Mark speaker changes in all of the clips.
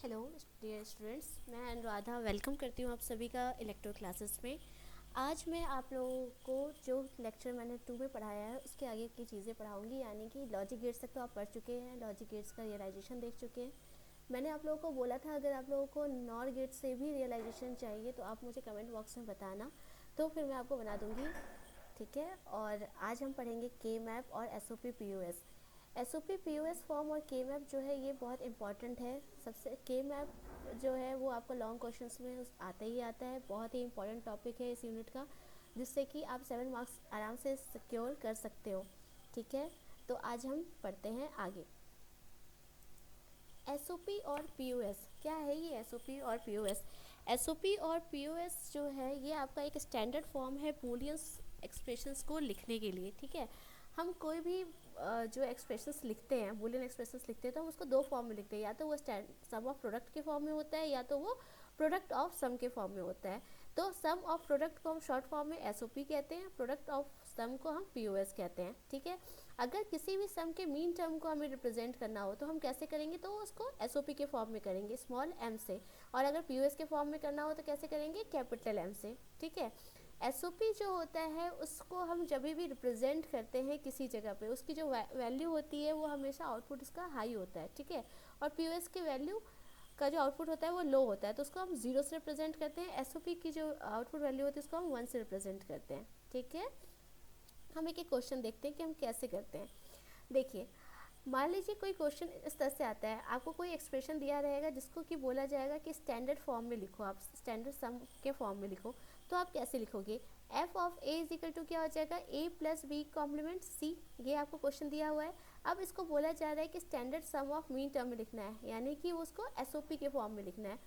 Speaker 1: Hello dear students, मैं Anuradha welcome करती हूँ आप सभी का इलेक्ट्रो क्लासेस में। आज मैं आप लोगों को जो लेक्चर मैंने 2 में पढ़ाया है उसके आगे की चीज़ें पढ़ाऊँगी, यानी कि लॉजिक गेट्स तक तो आप पढ़ चुके हैं, लॉजिक गेट्स का रियलाइजेशन देख चुके हैं। मैंने आप लोगों को बोला था अगर आप लोगों को नॉर गेट से भी रियलाइजेशन चाहिए तो आप मुझे कमेंट बॉक्स में बताना, तो फिर मैं आपको बना दूँगी। ठीक है, और आज हम पढ़ेंगे के मैप और S O P P O S. S O P P O S form और के मैप जो है ये बहुत इंपॉर्टेंट है। सबसे के मैप जो है वो आपको लॉन्ग क्वेश्चंस में आता ही आता है, बहुत ही इंपॉर्टेंट टॉपिक है इस यूनिट का, जिससे कि आप 7 मार्क्स आराम से सिक्योर कर सकते हो। ठीक है, तो आज हम पढ़ते हैं आगे। एस ओ पी और पी ओ एस क्या है? ये एस ओ पी और P O S, S O P और पी ओ एस जो है ये आपका एक स्टैंडर्ड फॉर्म है बूलियंस एक्सप्रेशंस को लिखने के लिए। ठीक है, हम कोई भी जो एक्सप्रेशंस लिखते हैं, बूलियन एक्सप्रेशंस लिखते हैं, तो हम उसको दो फॉर्म में लिखते हैं, या तो वो सम ऑफ प्रोडक्ट के फॉर्म में होता है या तो वो प्रोडक्ट ऑफ सम के फॉर्म में होता है। तो सम ऑफ प्रोडक्ट को हम शॉर्ट फॉर्म में एस ओ पी कहते हैं, प्रोडक्ट ऑफ सम को हम पी ओ एस कहते हैं। ठीक है, अगर किसी भी सम के मीन टर्म को हमें रिप्रेजेंट करना हो तो हम कैसे करेंगे? तो उसको एस ओ पी के फॉर्म में करेंगे स्मॉल एम से, और अगर पी ओ एस के फॉर्म में करना हो तो कैसे करेंगे? कैपिटल एम से। ठीक है, एस ओ पी जो होता है उसको हम जब भी रिप्रेजेंट करते हैं किसी जगह पे, उसकी जो वैल्यू होती है वो हमेशा आउटपुट उसका हाई होता है। ठीक है, और पी ओ एस की वैल्यू का जो आउटपुट होता है वो लो होता है, तो उसको हम 0 से रिप्रेजेंट करते हैं। एस ओ पी की जो आउटपुट वैल्यू होती है उसको हम 1 से रिप्रेजेंट करते हैं। ठीक है, हम एक क्वेश्चन देखते हैं कि हम कैसे करते हैं। देखिए, मान लीजिए कोई क्वेश्चन इस तरह से आता है, आपको कोई एक्सप्रेशन दिया रहेगा जिसको कि बोला जाएगा कि स्टैंडर्ड फॉर्म में लिखो, आप स्टैंडर्ड सम के फॉर्म में लिखो। तो आप कैसे लिखोगे? F of A is equal to क्या हो जाएगा? A plus B complement C. ये आपको क्वेश्चन दिया हुआ है। अब इसको बोला जा रहा है कि standard sum of minterm में लिखना है, यानी कि उसको एस ओ पी के फॉर्म में लिखना है।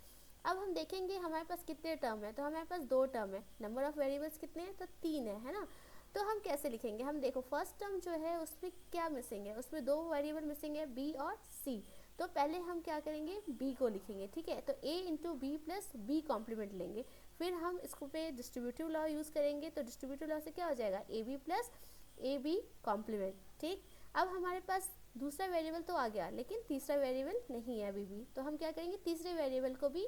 Speaker 1: अब हम देखेंगे हमारे पास कितने टर्म है, तो हमारे पास 2 टर्म है। नंबर ऑफ वेरिएबल्स कितने हैं? तो 3 है ना। तो हम कैसे लिखेंगे? हम देखो, फर्स्ट टर्म जो है उसमें क्या मिसिंग है? उसमें 2 वेरिएबल मिसिंग है, बी और सी। तो पहले हम क्या करेंगे? बी को लिखेंगे। ठीक है, तो A into B plus B complement लेंगे। फिर हम इसको पे डिस्ट्रीब्यूटिव लॉ यूज़ करेंगे, तो डिस्ट्रीब्यूटिव लॉ से क्या हो जाएगा? A B plus A B complement. ठीक, अब हमारे पास दूसरा वेरिएबल तो आ गया, लेकिन तीसरा वेरिएबल नहीं है अभी भी, तो हम क्या करेंगे? तीसरे वेरिएबल को भी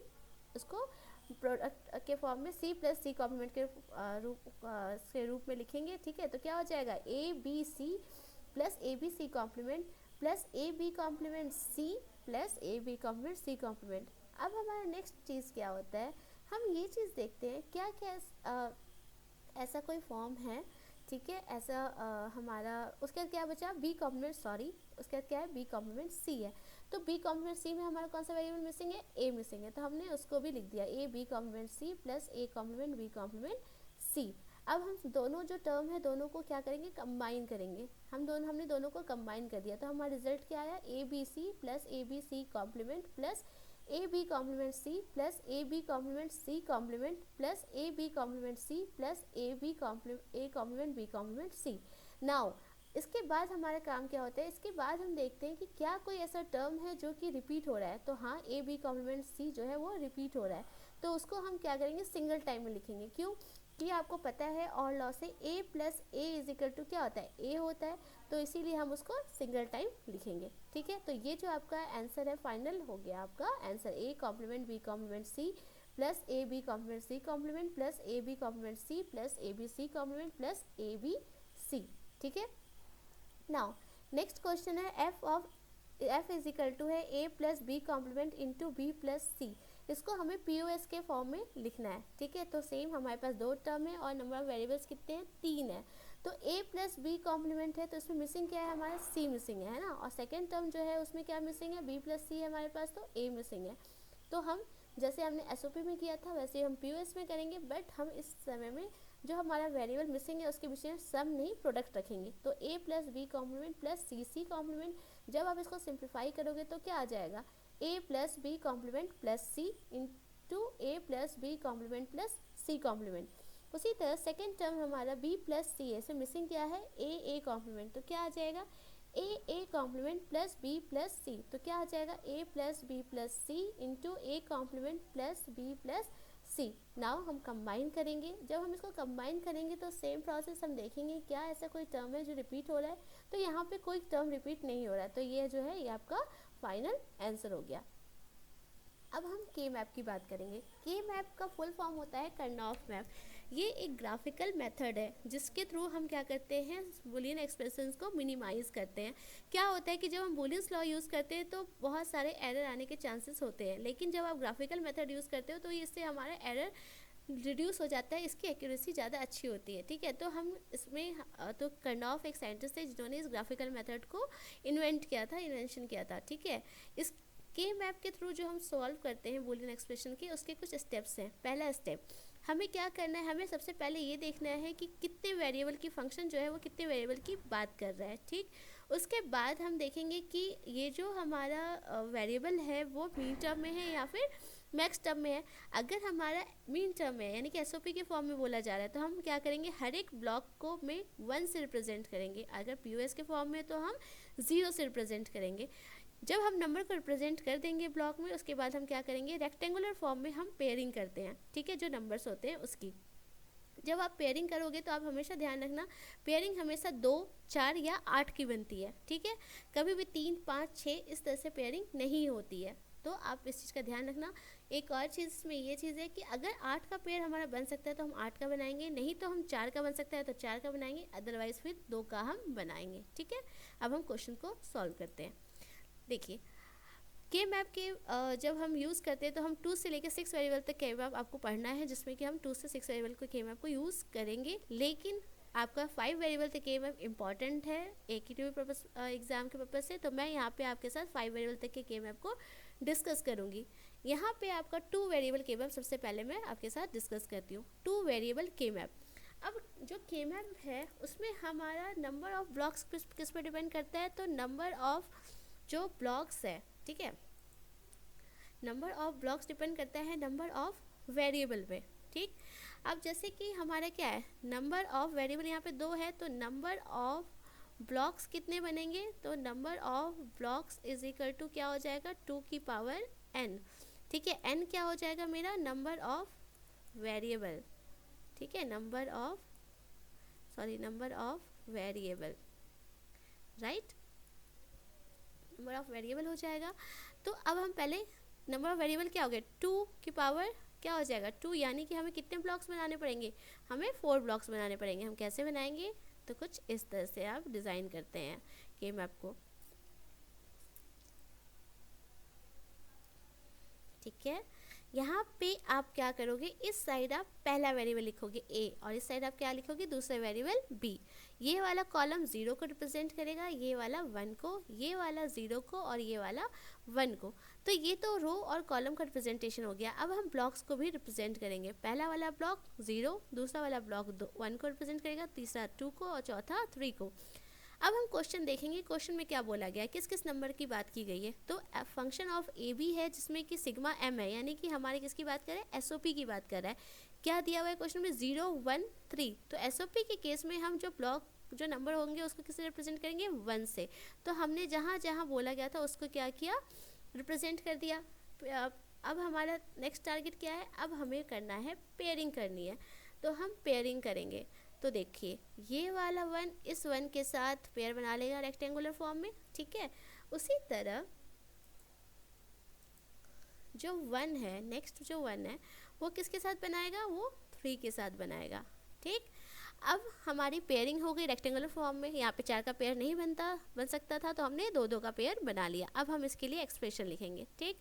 Speaker 1: उसको प्रोडक्ट के फॉर्म में सी प्लस सी कॉम्प्लीमेंट के रूप में लिखेंगे। ठीक है, तो क्या हो जाएगा? A B C plus A B C complement plus A B complement C plus A B complement C complement. अब हमारा नेक्स्ट चीज़ क्या होता है? हम ये चीज़ देखते हैं क्या क्या ऐसा कोई फॉर्म है। ठीक है, ऐसा हमारा उसके बाद क्या बचा? बी कॉम्प्लीमेंट, सॉरी, उसके बाद क्या है? बी कॉम्प्लीमेंट सी है। तो बी कॉम्प्लीमेंट सी में हमारा कौन सा वेरिएबल मिसिंग है? ए मिसिंग है, तो हमने उसको भी लिख दिया, A B complement C plus A complement B complement C. अब हम दोनों जो टर्म है दोनों को क्या करेंगे? कंबाइन करेंगे। हमने दोनों को कंबाइन कर दिया, तो हमारा रिजल्ट क्या आया? A B C plus A B C complement plus A B complement C plus A B complement C complement plus A B complement C plus A complement B complement C. Now इसके बाद हमारा काम क्या होता है? इसके बाद हम देखते हैं कि क्या कोई ऐसा टर्म है जो कि रिपीट हो रहा है। तो हाँ, ए बी कॉम्प्लीमेंट सी जो है वो रिपीट हो रहा है, तो उसको हम क्या करेंगे? सिंगल टाइम में लिखेंगे। क्यों? कि आपको पता है और लॉ से A plus A is equal to क्या होता है? ए होता है, तो इसीलिए हम उसको सिंगल टाइम लिखेंगे। ठीक है, तो ये जो आपका आंसर है फाइनल हो गया आपका answer, A complement B complement C plus A B complement C complement plus A B complement C plus A B C complement plus A B C. ठीक है, नाउ नेक्स्ट क्वेश्चन है F is equal to है A plus B complement into B plus C. इसको हमें P O S के form में लिखना है। ठीक है, तो सेम हमारे पास 2 टर्म है और नंबर ऑफ वेरिएबल्स कितने हैं? 3 है। तो ए प्लस बी कॉम्प्लीमेंट है, तो इसमें मिसिंग क्या है? हमारा सी मिसिंग है ना, और सेकेंड टर्म जो है उसमें क्या मिसिंग है? बी प्लस सी है हमारे पास, तो ए मिसिंग है। तो हम जैसे हमने एस ओ पी में किया था वैसे हम पी ओ एस में करेंगे, बट हम इस समय में जो हमारा वेरिएबल मिसिंग है उसके पीछे सम नहीं प्रोडक्ट रखेंगे। तो A plus B complement plus C C complement, जब आप इसको सिंप्लीफाई करोगे तो क्या आ जाएगा? A plus B complement plus C into A plus B complement plus C complement. उसी तरह सेकेंड टर्म हमारा बी प्लस सी है, इसमें मिसिंग क्या है? ए कॉम्प्लीमेंट, तो क्या आ जाएगा? A complement plus B plus C, तो क्या आ जाएगा? A plus B plus C into A complement plus B plus C. Now हम कंबाइन करेंगे। जब हम इसको कंबाइन करेंगे तो सेम प्रोसेस हम देखेंगे क्या ऐसा कोई टर्म है जो रिपीट हो रहा है। तो यहाँ पे कोई टर्म रिपीट नहीं हो रहा है, तो ये जो है ये आपका फाइनल आंसर हो गया। अब हम के मैप की बात करेंगे। के मैप का फुल फॉर्म होता है कर्नौफ मैप। ये एक ग्राफिकल मेथड है जिसके थ्रू हम क्या करते हैं, बूलियन एक्सप्रेशंस को मिनिमाइज करते हैं। क्या होता है कि जब हम बूलियंस लॉ यूज़ करते हैं तो बहुत सारे एरर आने के चांसेस होते हैं, लेकिन जब आप ग्राफिकल मेथड यूज़ करते हो तो इससे हमारा एरर रिड्यूस हो जाता है, इसकी एक्यूरेसी ज़्यादा अच्छी होती है। ठीक है, तो हम इसमें तो कर्नौफ एक साइंटिस्ट थे जिन्होंने इस ग्राफिकल मेथड को इन्वेंशन किया था। ठीक है, इस के मैप के थ्रू जो हम सॉल्व करते हैं बूलियन एक्सप्रेशन के, उसके कुछ स्टेप्स हैं। पहला स्टेप, हमें क्या करना है, हमें सबसे पहले ये देखना है कि कितने वेरिएबल की फंक्शन जो है वो कितने वेरिएबल की बात कर रहा है। ठीक, उसके बाद हम देखेंगे कि ये जो हमारा वेरिएबल है वो मीन टर्म में है या फिर मैक्स टर्म में है। अगर हमारा मीन टर्म में है यानी कि एसओपी के फॉर्म में बोला जा रहा है तो हम क्या करेंगे, हर एक ब्लॉक को में 1 से रिप्रेजेंट करेंगे। अगर पीओएस के फॉर्म में तो हम 0 से रिप्रेजेंट करेंगे। जब हम नंबर को रिप्रेजेंट कर देंगे ब्लॉक में, उसके बाद हम क्या करेंगे, रेक्टेंगुलर फॉर्म में हम पेयरिंग करते हैं। ठीक है, जो नंबर्स होते हैं उसकी जब आप पेयरिंग करोगे तो आप हमेशा ध्यान रखना, पेयरिंग हमेशा 2, 4 या 8 की बनती है। ठीक है, कभी भी 3, 5, 6 इस तरह से पेयरिंग नहीं होती है, तो आप इस चीज़ का ध्यान रखना। एक और चीज़ इसमें ये चीज़ है कि अगर 8 का पेयर हमारा बन सकता है तो हम 8 का बनाएंगे, नहीं तो हम 4 का बन सकता है तो 4 का बनाएंगे, अदरवाइज़ फिर 2 का हम बनाएंगे। ठीक है, अब हम क्वेश्चन को सॉल्व करते हैं। देखिए, के मैप के जब हम यूज़ करते हैं तो हम 2 से लेकर 6 वेरिएबल तक के मैप आपको पढ़ना है, जिसमें कि हम 2 से 6 वेरिएबल को के मैप को यूज़ करेंगे। लेकिन आपका 5 वेरिएबल तक के मैप इंपॉर्टेंट है एकेडमी पर्पस एग्ज़ाम के पर्पज़ से, तो मैं यहाँ पे आपके साथ 5 वेरिएबल तक के मैप को डिस्कस करूँगी। यहाँ पे आपका 2 वेरिएबल के मैप सबसे पहले मैं आपके साथ डिस्कस करती हूँ। 2 वेरिएबल के मैप, अब जो के मैप है उसमें हमारा नंबर ऑफ़ ब्लॉक्स किस पर डिपेंड करता है, तो नंबर ऑफ़ जो ब्लॉक्स है, ठीक है, नंबर ऑफ ब्लॉक्स डिपेंड करता है नंबर ऑफ वेरिएबल पे। ठीक, अब जैसे कि हमारा क्या है, नंबर ऑफ वेरिएबल यहाँ पे 2 है, तो नंबर ऑफ ब्लॉक्स कितने बनेंगे, तो number of blocks is equal to क्या हो जाएगा, 2 की पावर n। ठीक है, n क्या हो जाएगा मेरा, नंबर ऑफ वेरिएबल। ठीक है, number of variable, right, number of variable हो जाएगा। तो अब हम पहले नंबर ऑफ वेरिएबल क्या हो गया, 2 की पावर क्या हो जाएगा 2, यानी कि हमें कितने ब्लॉक्स बनाने पड़ेंगे, हमें 4 ब्लॉक्स बनाने पड़ेंगे। हम कैसे बनाएंगे, तो कुछ इस तरह से आप डिज़ाइन करते हैं के मैप को। ठीक है, यहाँ पे आप क्या करोगे, इस साइड आप पहला वेरिएबल लिखोगे a और इस साइड आप क्या लिखोगे, दूसरा वेरिएबल b। ये वाला कॉलम 0 को रिप्रेजेंट करेगा, ये वाला 1 को, ये वाला 0 को और ये वाला 1 को। तो ये तो रो और कॉलम का रिप्रेजेंटेशन हो गया। अब हम ब्लॉक्स को भी रिप्रेजेंट करेंगे। पहला वाला ब्लॉक 0, दूसरा वाला ब्लॉक 1 को रिप्रेजेंट करेगा, तीसरा 2 को और चौथा 3 को। अब हम क्वेश्चन देखेंगे, क्वेश्चन में क्या बोला गया है, किस किस नंबर की बात की गई है। तो फंक्शन ऑफ ए बी है जिसमें कि सिग्मा एम है, यानी कि हमारे किसकी बात कर रहे हैं, एसओपी की बात कर रहा है। क्या दिया हुआ है क्वेश्चन में, 0, 1, 3। तो एसओपी के केस में हम जो नंबर होंगे उसको किससे रिप्रेजेंट करेंगे, 1 से। तो हमने जहाँ जहाँ बोला गया था उसको क्या किया, रिप्रेजेंट कर दिया। अब हमारा नेक्स्ट टारगेट क्या है, अब हमें करना है पेयरिंग करनी है, तो हम पेयरिंग करेंगे। तो देखिए, ये वाला 1 इस 1 के साथ पेयर बना लेगा रेक्टेंगुलर फॉर्म में। ठीक है, उसी तरह जो 1 है, नेक्स्ट जो 1 है वो किसके साथ बनाएगा, वो 3 के साथ बनाएगा। ठीक, अब हमारी पेयरिंग हो गई रेक्टेंगुलर फॉर्म में। यहाँ पे 4 का पेयर नहीं बन सकता था, तो हमने 2 का पेयर बना लिया। अब हम इसके लिए एक्सप्रेशन लिखेंगे। ठीक,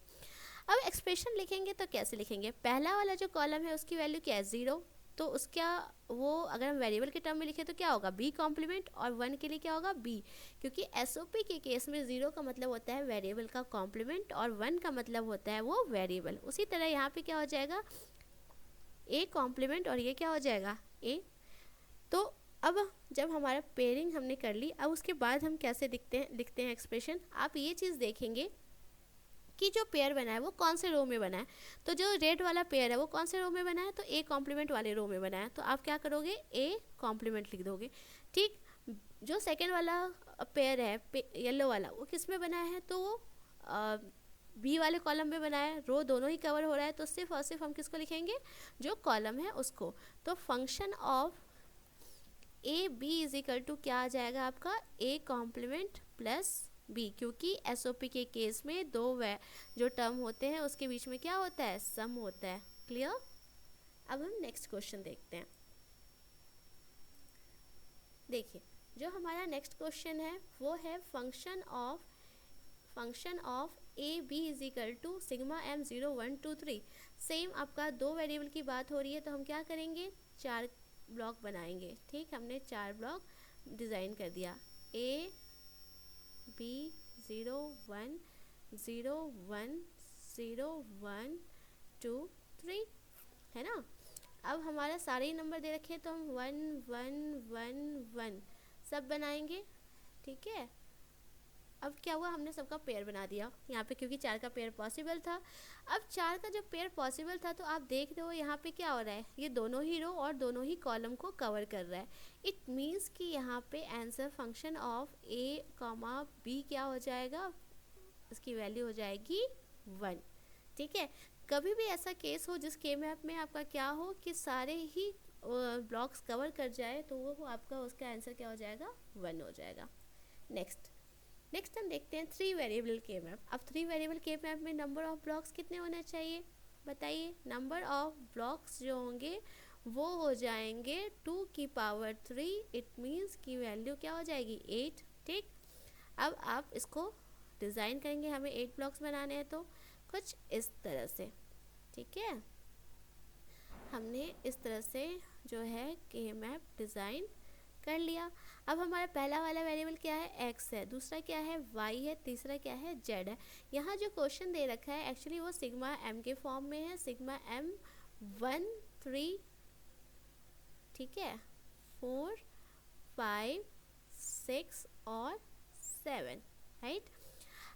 Speaker 1: अब एक्सप्रेशन लिखेंगे तो कैसे लिखेंगे, पहला वाला जो कॉलम है उसकी वैल्यू क्या है, 0। तो उसका वो अगर हम वेरिएबल के टर्म में लिखे तो क्या होगा, b कॉम्प्लीमेंट, और 1 के लिए क्या होगा, b, क्योंकि एसओपी के केस में 0 का मतलब होता है वेरिएबल का कॉम्प्लीमेंट और 1 का मतलब होता है वो वेरिएबल। उसी तरह यहाँ पे क्या हो जाएगा, a कॉम्प्लीमेंट और ये क्या हो जाएगा, a। तो अब जब हमारा पेयरिंग हमने कर ली, अब उसके बाद हम कैसे लिखते हैं एक्सप्रेशन। आप ये चीज़ देखेंगे कि जो पेयर बना है वो कौन से रो में बना है। तो जो रेड वाला पेयर है वो कौन से रो में बना है, तो ए कॉम्प्लीमेंट वाले रो में बना है, तो आप क्या करोगे, ए कॉम्प्लीमेंट लिख दोगे। ठीक, जो सेकंड वाला पेयर है येलो वाला, वो किस में बना है, तो वो बी वाले कॉलम में बना है, रो दोनों ही कवर हो रहा है, तो सिर्फ और सिर्फ हम किसको लिखेंगे, जो कॉलम है उसको। तो function of A B is equal to क्या आ जाएगा आपका, ए कॉम्प्लीमेंट प्लस बी, क्योंकि एसओपी के केस में दो जो टर्म होते हैं उसके बीच में क्या होता है, सम होता है। क्लियर। अब हम नेक्स्ट क्वेश्चन देखते हैं। देखिए जो हमारा नेक्स्ट क्वेश्चन है वो है function of A B is equal to sigma m 0 1 2 3। Same आपका दो वेरिएबल की बात हो रही है तो हम क्या करेंगे, 4 ब्लॉक बनाएंगे। ठीक, हमने 4 ब्लॉक डिज़ाइन कर दिया, ए बी 0 1 0 1 0 1 2 3, है ना। अब हमारा सारे ही नंबर दे रखे हैं तो हम 1 1 1 1 सब बनाएंगे। ठीक है, अब क्या हुआ, हमने सबका पेयर बना दिया यहाँ पे, क्योंकि 4 का पेयर पॉसिबल था। अब 4 का जब पेयर पॉसिबल था तो आप देख रहे हो यहाँ पे क्या हो रहा है, ये दोनों ही रो और दोनों ही कॉलम को कवर कर रहा है। इट मीन्स कि यहाँ पे answer function of A comma B क्या हो जाएगा, इसकी वैल्यू हो जाएगी 1। ठीक है, कभी भी ऐसा केस हो जिस के मैप में आपका क्या हो कि सारे ही ब्लॉक्स कवर कर जाए तो वो आपका उसका आंसर क्या हो जाएगा, 1 हो जाएगा। नेक्स्ट हम देखते हैं 3 वेरिएबल के मैप। अब 3 वेरिएबल के मैप में नंबर ऑफ ब्लॉक्स कितने होने चाहिए, बताइए। नंबर ऑफ ब्लॉक्स जो होंगे वो हो जाएंगे 2 की पावर 3। इट मीन्स की वैल्यू क्या हो जाएगी, 8। ठीक, अब आप इसको डिज़ाइन करेंगे, हमें 8 ब्लॉक्स बनाने हैं तो कुछ इस तरह से। ठीक है, हमने इस तरह से जो है के मैप डिज़ाइन कर लिया। अब हमारा पहला वाला वेरिएबल क्या है, x है, दूसरा क्या है, y है, तीसरा क्या है, z है। यहाँ जो क्वेश्चन दे रखा है एक्चुअली वो सिग्मा m के फॉर्म में है, सिग्मा m 1 3, ठीक है, 4 5 6 और 7, राइट।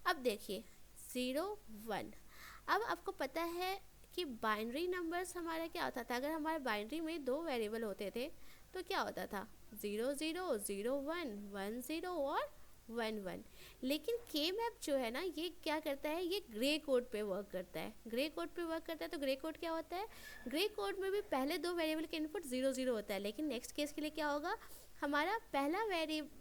Speaker 1: अब देखिए 0 1, अब आपको पता है कि बाइनरी नंबर्स हमारा क्या होता था, अगर हमारे बाइनरी में 2 वेरिएबल होते थे तो क्या होता था, 0 0 0 1 1 0 और 1 1। लेकिन के मैप जो है ना ये क्या करता है, ये ग्रे कोड पे वर्क करता है। ग्रे कोड पे वर्क करता है तो ग्रे कोड क्या होता है, ग्रे कोड में भी पहले 2 वेरिएबल के इनपुट 0 0 होता है, लेकिन नेक्स्ट केस के लिए क्या होगा, हमारा पहला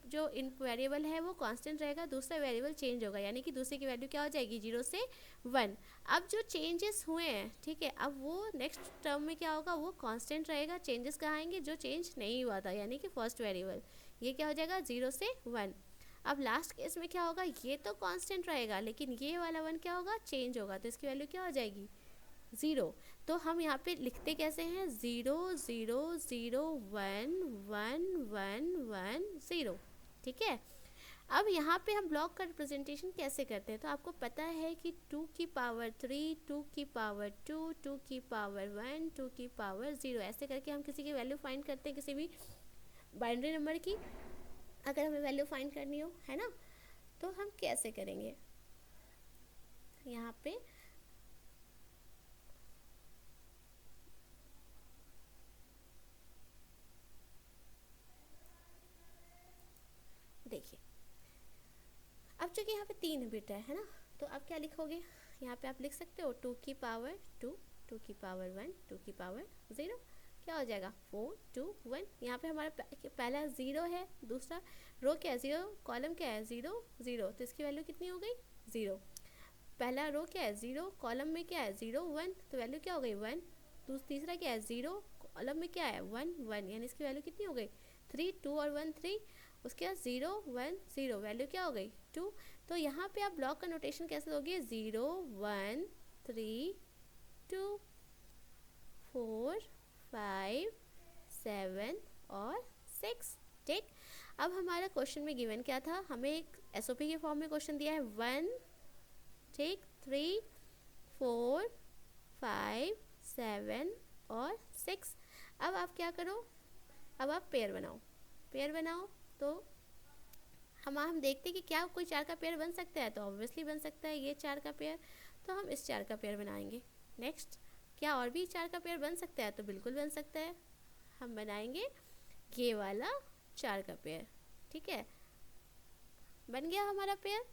Speaker 1: जो वेरिएबल है वो कांस्टेंट रहेगा, दूसरा वेरिएबल चेंज होगा, यानी कि दूसरे की वैल्यू क्या हो जाएगी, 0 से 1। अब जो चेंजेस हुए हैं, ठीक है, अब वो नेक्स्ट टर्म में क्या होगा, वो कांस्टेंट रहेगा। चेंजेस कहाँ आएंगे, जो चेंज नहीं हुआ था, यानी कि फर्स्ट वेरिएबल, ये क्या हो जाएगा, 0 से 1। अब लास्ट केस में क्या होगा, ये तो कांस्टेंट रहेगा लेकिन ये वाला 1 क्या होगा, चेंज होगा, तो इसकी वैल्यू क्या हो जाएगी, 0। तो हम यहाँ पे लिखते कैसे हैं, 0 0 0 1 1 1 1 0। ठीक है, अब यहाँ पे हम ब्लॉक का रिप्रेजेंटेशन कैसे करते हैं, तो आपको पता है कि 2 की पावर 3 2 की पावर 2 2 की पावर 1 2 की पावर 0, ऐसे करके हम किसी की वैल्यू फाइंड करते हैं, किसी भी बाइनरी नंबर की अगर हमें वैल्यू फाइंड करनी हो, है ना। तो हम कैसे करेंगे, यहाँ पे देखिए, अब चूँकि यहाँ पे 3 बिट है ना, तो अब क्या लिखोगे, यहाँ पे आप लिख सकते हो 2 की पावर 2 2 की पावर 1 2 की पावर 0, क्या हो जाएगा 4 2 1। यहाँ पे हमारा पहला 0 है, दूसरा रो क्या है 0, कॉलम क्या है 0 0, तो इसकी वैल्यू कितनी हो गई 0। पहला रो क्या है 0, कॉलम में क्या है 0 1, तो वैल्यू क्या हो गई 1। तीसरा क्या है 0, कॉलम में क्या है 1 1, यानी इसकी वैल्यू कितनी हो गई 3 2 और 1 3। उसके बाद 0 1 0, वैल्यू क्या हो गई 2। तो यहाँ पे आप ब्लॉक का नोटेशन कैसे दोगे, 0 1 3 2 4 5 7 और 6। ठीक, अब हमारा क्वेश्चन में गिवन क्या था, हमें एक एसओपी के फॉर्म में क्वेश्चन दिया है 1, ठीक, 3 4 5 7 और 6। अब आप क्या करो, अब आप पेयर बनाओ तो हम देखते हैं कि क्या कोई 4 का पेयर बन सकता है, तो ऑब्वियसली बन सकता है ये 4 का पेयर, तो हम इस 4 का पेयर बनाएंगे। नेक्स्ट, क्या और भी 4 का पेयर बन सकता है, तो बिल्कुल बन सकता है, हम बनाएंगे ये वाला 4 का पेयर। ठीक है, बन गया हमारा पेयर।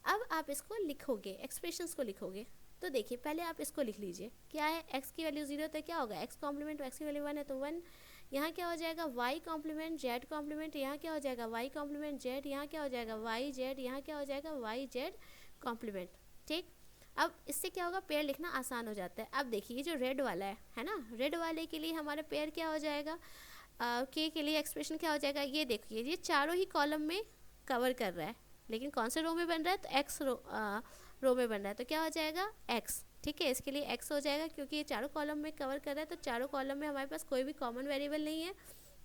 Speaker 1: अब आप इसको लिखोगे, एक्सप्रेशंस को लिखोगे, तो देखिए पहले आप इसको लिख लीजिए, क्या है, x की वैल्यू 0 तो क्या होगा, x कॉम्प्लीमेंट x की वैल्यू 1 है तो 1, यहाँ क्या हो जाएगा y कॉम्प्लीमेंट z कॉम्प्लीमेंट, यहाँ क्या हो जाएगा y कॉम्प्लीमेंट z, यहाँ क्या हो जाएगा y z, यहाँ क्या हो जाएगा y z कॉम्प्लीमेंट। ठीक, अब इससे क्या होगा, पेयर लिखना आसान हो जाता है। अब देखिए जो रेड वाला है ना, रेड वाले के लिए हमारा पेयर क्या हो जाएगा, के के लिए एक्सप्रेशन क्या हो जाएगा, ये देखिए ये चारों ही कॉलम में कवर कर रहा है, लेकिन कौन से रो में बन रहा है, तो एक्स रो में बन रहा है, तो क्या हो जाएगा एक्स। ठीक है, इसके लिए एक्स हो जाएगा क्योंकि ये चारों कॉलम में कवर कर रहा है, तो चारों कॉलम में हमारे पास कोई भी कॉमन वेरिएबल नहीं है,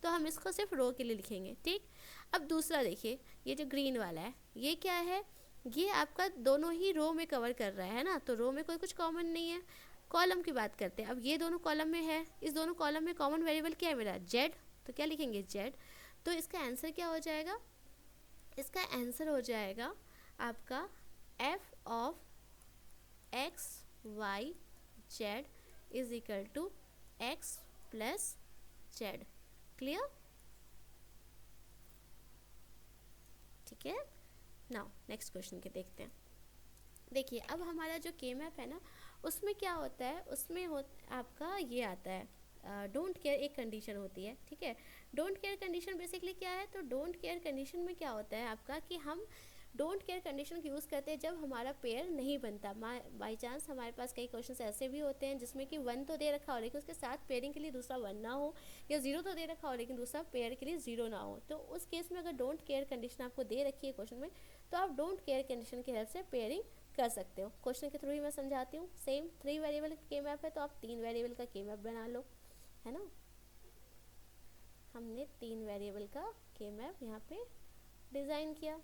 Speaker 1: तो हम इसको सिर्फ रो के लिए लिखेंगे। ठीक, अब दूसरा देखिए, ये जो ग्रीन वाला है ये क्या है, ये आपका दोनों ही रो में कवर कर रहा है ना, तो रो में कोई कुछ कॉमन नहीं है। कॉलम की बात करते हैं, अब ये दोनों कॉलम में है, इस दोनों कॉलम में कॉमन वेरिएबल क्या है मेरा, जेड, तो क्या लिखेंगे जेड। तो इसका आंसर क्या हो जाएगा, इसका आंसर हो जाएगा आपका F of X Y Z is equal to X plus Z. Clear, ठीक है। नाउ नेक्स्ट क्वेश्चन के देखते हैं। देखिए अब हमारा जो के मैप है ना, उसमें क्या होता है, उसमें आपका ये आता है डोंट केयर एक कंडीशन होती है। ठीक है, डोंट केयर कंडीशन बेसिकली क्या है, तो डोंट केयर कंडीशन में क्या होता है आपका कि हम डोंट केयर कंडीशन यूज़ करते हैं जब हमारा पेयर नहीं बनता। बाई चांस हमारे पास कई क्वेश्चन ऐसे भी होते हैं जिसमें कि 1 तो दे रखा हो लेकिन उसके साथ पेयरिंग के लिए दूसरा 1 ना हो, या 0 तो दे रखा हो लेकिन दूसरा पेयर के लिए 0 ना हो, तो उस केस में अगर डोंट केयर कंडीशन आपको दे रखी है क्वेश्चन में, तो आप डोंट केयर कंडीशन की हेल्प से पेयरिंग कर सकते हो। क्वेश्चन के थ्रू ही मैं समझाती हूँ। सेम 3 वेरिएबल के मैप है तो आप 3 वेरिएबल का के मैप बना लो, है ना। हमने 3 वेरिएबल का के मैप यहाँ पे डिज़ाइन किया।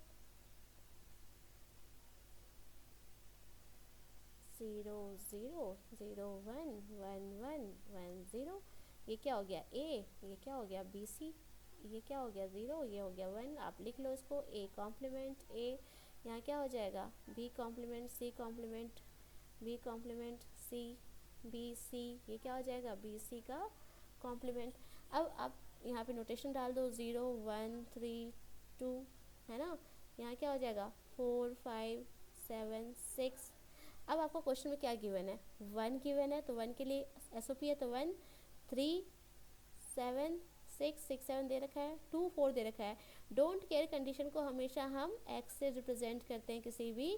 Speaker 1: 0 0 0 1 1 1 1 0, ये क्या हो गया a, ये क्या हो गया बी सी, ये क्या हो गया 0, ये हो गया 1। आप लिख लो इसको a कॉम्प्लीमेंट a, यहाँ क्या हो जाएगा b complement c complement b complement c b c, ये क्या हो जाएगा b c का कॉम्प्लीमेंट। अब आप यहाँ पे नोटेशन डाल दो 0 1 3 2, है ना। यहाँ क्या हो जाएगा 4 5 7 6। अब आपको क्वेश्चन में क्या गिवन है, 1 गिवन है, तो 1 के लिए एसओपी है तो 1 3 7 6 6 7 दे रखा है, 2 4 दे रखा है। डोंट केयर कंडीशन को हमेशा हम एक्स से रिप्रेजेंट करते हैं किसी भी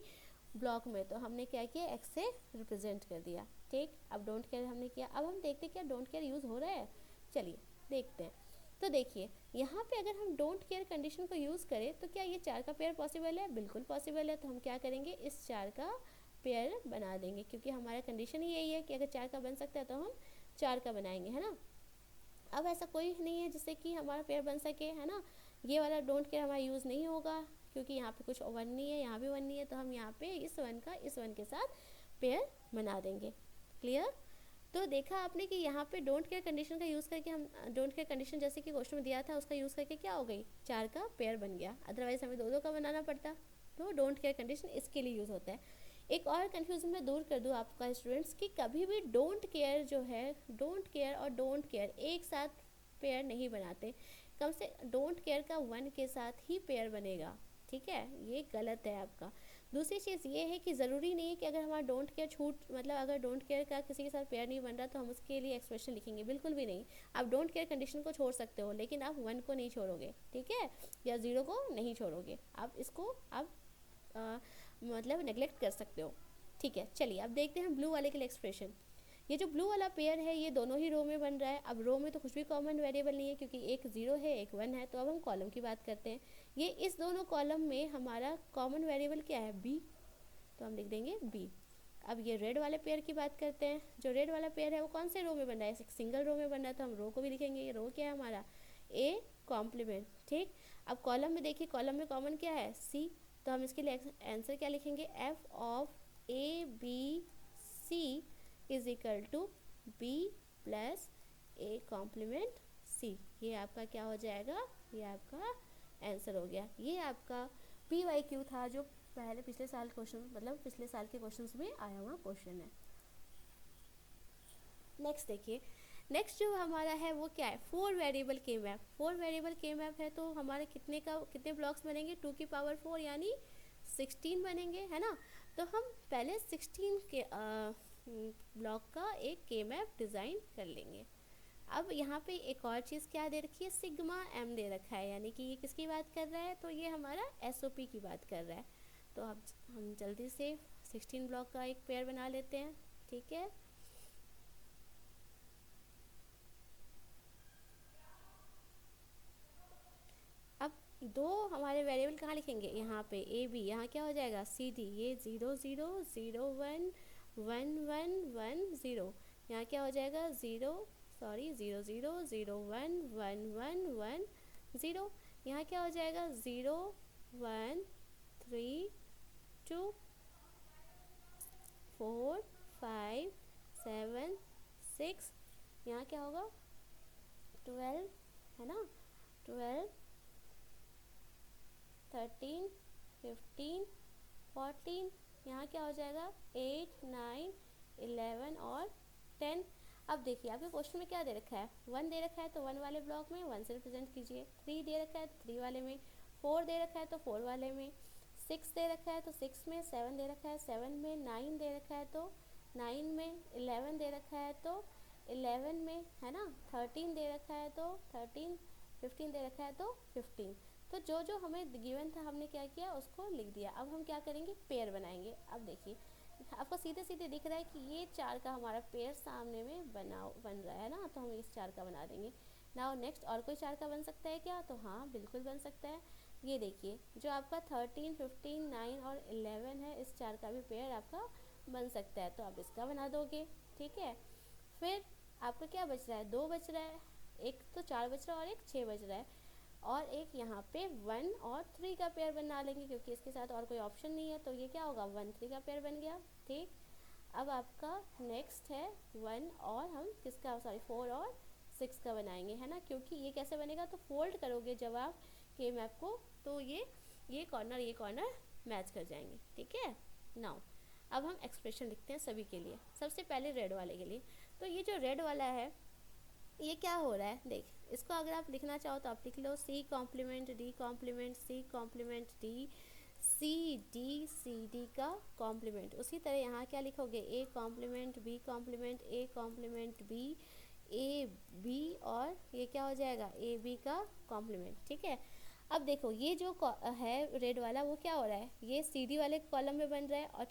Speaker 1: ब्लॉक में, तो हमने क्या किया एक्स से रिप्रेजेंट कर दिया। ठीक, अब डोंट केयर हमने किया, अब हम देखते हैं क्या डोंट केयर यूज़ हो रहा है, चलिए देखते हैं। तो देखिए यहाँ पे अगर हम डोंट केयर कंडीशन को यूज़ करें तो क्या ये 4 का पेयर पॉसिबल है, बिल्कुल पॉसिबल है। तो हम क्या करेंगे, इस 4 का पेयर बना देंगे, क्योंकि हमारा कंडीशन ही यही है कि अगर 4 का बन सकता है तो हम 4 का बनाएंगे, है ना। अब ऐसा कोई नहीं है जिससे कि हमारा पेयर बन सके, है ना। ये वाला डोंट केयर हमारा यूज़ नहीं होगा क्योंकि यहाँ पे कुछ 1 नहीं है, यहाँ भी 1 नहीं है, तो हम यहाँ पे इस 1 का इस 1 के साथ पेयर बना देंगे। क्लियर, तो देखा आपने कि यहाँ पे डोंट केयर कंडीशन का यूज़ करके हम डोंट केयर कंडीशन जैसे कि क्वेश्चन में दिया था उसका यूज़ करके क्या हो गई 4 का पेयर बन गया, अदरवाइज हमें 2 2 का बनाना पड़ता। तो डोंट केयर कंडीशन इसके लिए यूज़ होता है। एक और कन्फ्यूजन मैं दूर कर दूँ आपका स्टूडेंट्स कि कभी भी डोंट केयर जो है, डोंट केयर और डोंट केयर एक साथ पेयर नहीं बनाते, कम से डोंट केयर का 1 के साथ ही पेयर बनेगा। ठीक है, ये गलत है आपका। दूसरी चीज़ ये है कि ज़रूरी नहीं है कि अगर हमारा डोंट केयर मतलब अगर डोंट केयर का किसी के साथ पेयर नहीं बन रहा तो हम उसके लिए एक्सप्रेशन लिखेंगे, बिल्कुल भी नहीं। आप डोंट केयर कंडीशन को छोड़ सकते हो लेकिन आप 1 को नहीं छोड़ोगे, ठीक है, या 0 को नहीं छोड़ोगे, आप इसको आप मतलब नेग्लेक्ट कर सकते हो। ठीक है, चलिए अब देखते हैं ब्लू वाले के लिए एक्सप्रेशन। ये जो ब्लू वाला पेयर है ये दोनों ही रो में बन रहा है। अब रो में तो कुछ भी कॉमन वेरिएबल नहीं है क्योंकि एक 0 है एक 1 है। तो अब हम कॉलम की बात करते हैं। ये इस दोनों कॉलम में हमारा कॉमन वेरिएबल क्या है, बी, तो हम लिख देंगे बी। अब ये रेड वाले पेयर की बात करते हैं। जो रेड वाला पेयर है वो कौन से रो में बन रहा है, एक सिंगल रो में बन रहा है, तो हम रो को भी लिखेंगे। ये रो क्या है हमारा, ए कॉम्प्लीमेंट। ठीक, अब कॉलम में देखिए, कॉलम में कॉमन क्या है, सी, तो हम इसके लिए आंसर क्या लिखेंगे, F of A B C is equal to B plus A complement C. ये आपका क्या हो जाएगा, ये आपका आंसर हो गया। ये आपका PYQ था जो पहले पिछले साल क्वेश्चन मतलब पिछले साल के क्वेश्चंस में आया हुआ क्वेश्चन है। नेक्स्ट देखिए, नेक्स्ट जो हमारा है वो क्या है, 4 वेरिएबल के मैप। 4 वेरिएबल के मैप है तो हमारे कितने ब्लॉक्स बनेंगे, 2 की पावर 4 यानी 16 बनेंगे, है ना। तो हम पहले 16 के ब्लॉक का एक के मैप डिज़ाइन कर लेंगे। अब यहाँ पे एक और चीज़ क्या दे रखी है, सिग्मा एम दे रखा है, यानी कि ये किसकी बात कर रहा है, तो ये हमारा एसओपी की बात कर रहा है। तो अब हम जल्दी से 16 ब्लॉक का एक पेयर बना लेते हैं, ठीक है। अब दो हमारे वेरिएबल कहाँ लिखेंगे, यहाँ पे ए बी, यहाँ क्या हो जाएगा सी डी, ये 0 0 0 1 1 1 1 0, यहाँ क्या हो जाएगा 0 0 0 0 1 1 1 1 0, यहाँ क्या हो जाएगा 0 1 3 2 4 5 7 6, यहाँ क्या होगा 12, है ना, 12 13 15 14, यहाँ क्या हो जाएगा 8 9 11 और 10। अब देखिए आपके क्वेश्चन में क्या दे रखा है, 1 दे रखा है तो 1 वाले ब्लॉक में 1 से रिप्रेजेंट कीजिए, 3 दे रखा है तो 3 वाले में, 4 दे रखा है तो 4 वाले में, 6 दे रखा है तो 6 में, 7 दे रखा है 7 में, 9 दे रखा है तो 9 में, 11 दे रखा है तो 11 में, है ना, 13 दे रखा है तो 13, 15 दे रखा है तो 15। तो जो जो हमें गिवन था हमने क्या किया, उसको लिख दिया। अब हम क्या करेंगे, पेयर बनाएंगे। अब देखिए आपको सीधे सीधे दिख रहा है कि ये 4 का हमारा पेयर सामने में बन रहा है ना, तो हम इस 4 का बना देंगे। नाउ नेक्स्ट और कोई 4 का बन सकता है क्या, तो हाँ बिल्कुल बन सकता है। ये देखिए जो आपका 13 15 9 और 11 है, इस 4 का भी पेयर आपका बन सकता है, तो आप इसका बना दोगे, ठीक है। फिर आपका क्या बच रहा है, 2 बच रहा है, एक तो 4 बच रहा है और एक 6 बच रहा है, और एक यहाँ पे 1 और 3 का पेयर बना लेंगे क्योंकि इसके साथ और कोई ऑप्शन नहीं है, तो ये क्या होगा 1 3 का पेयर बन गया, ठीक। अब आपका नेक्स्ट है 1 और हम किसका, सॉरी 4 और 6 का बनाएंगे, है ना, क्योंकि ये कैसे बनेगा, तो फोल्ड करोगे जब आप के मैप को, तो ये कॉर्नर मैच कर जाएंगे, ठीक है। नाउ अब हम एक्सप्रेशन लिखते हैं सभी के लिए। सबसे पहले रेड वाले के लिए, तो ये जो रेड वाला है ये क्या हो रहा है, देख इसको अगर आप लिखना चाहो तो आप लिख लो C complement D complement C complement D C D का कॉम्प्लीमेंट। उसी तरह यहाँ क्या लिखोगे, A complement B complement A complement B A B, और ये क्या हो जाएगा ए बी का कॉम्प्लीमेंट, ठीक है। अब देखो ये जो है रेड वाला, वो क्या हो रहा है, ये सी डी वाले कॉलम में बन रहा है, और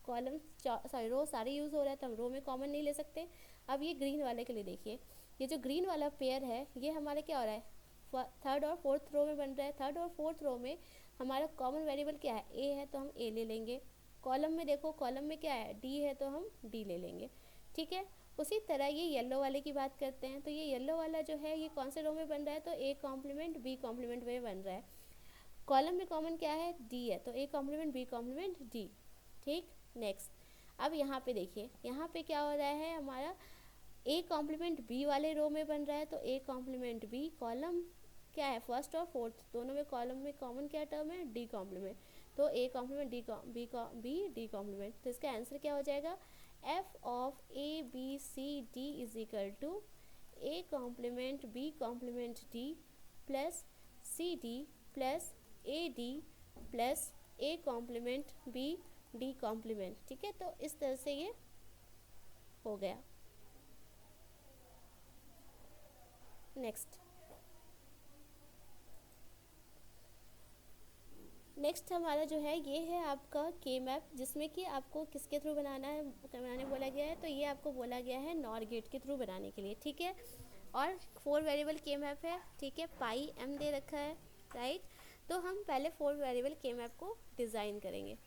Speaker 1: कॉलम सॉरी रो सारे यूज़ हो रहा है, तो हम रो में कॉमन नहीं ले सकते। अब ये ग्रीन वाले के लिए देखिए, ये जो ग्रीन वाला पेयर है ये हमारे क्या हो रहा है, थर्ड और फोर्थ रो में बन रहा है। थर्ड और फोर्थ रो में हमारा कॉमन वेरिएबल क्या है, ए है, तो हम ए ले लेंगे। कॉलम में देखो, कॉलम में क्या है, डी है, तो हम डी ले लेंगे, ठीक है। उसी तरह ये येलो वाले की बात करते हैं, तो ये येलो वाला जो है ये कौन से रो में बन रहा है, तो ए कॉम्प्लीमेंट बी कॉम्प्लीमेंट में बन रहा है। कॉलम में कॉमन क्या है, डी है, तो A complement B complement D, ठीक। नेक्स्ट अब यहाँ पे देखिए, यहाँ पे क्या हो रहा है, हमारा ए कॉम्प्लीमेंट बी वाले रो में बन रहा है, तो ए कॉम्प्लीमेंट बी, कॉलम क्या है फर्स्ट और फोर्थ दोनों में, कॉलम में कॉमन क्या टर्म है, डी कॉम्प्लीमेंट, तो A complement B D complement. तो इसका आंसर क्या हो जाएगा, F of A B C D is equal to A complement B complement D plus C D plus A D plus A complement B D complement, ठीक है। तो इस तरह से ये हो गया। नेक्स्ट हमारा जो है ये है आपका के मैप, जिसमें कि आपको किसके थ्रू बनाने बोला गया है, तो ये आपको बोला गया है नॉर गेट के थ्रू बनाने के लिए, ठीक है। और 4 वेरिएबल के मैप है, ठीक है, पाई एम दे रखा है, राइट। तो हम पहले 4 वेरिएबल के मैप को डिज़ाइन करेंगे।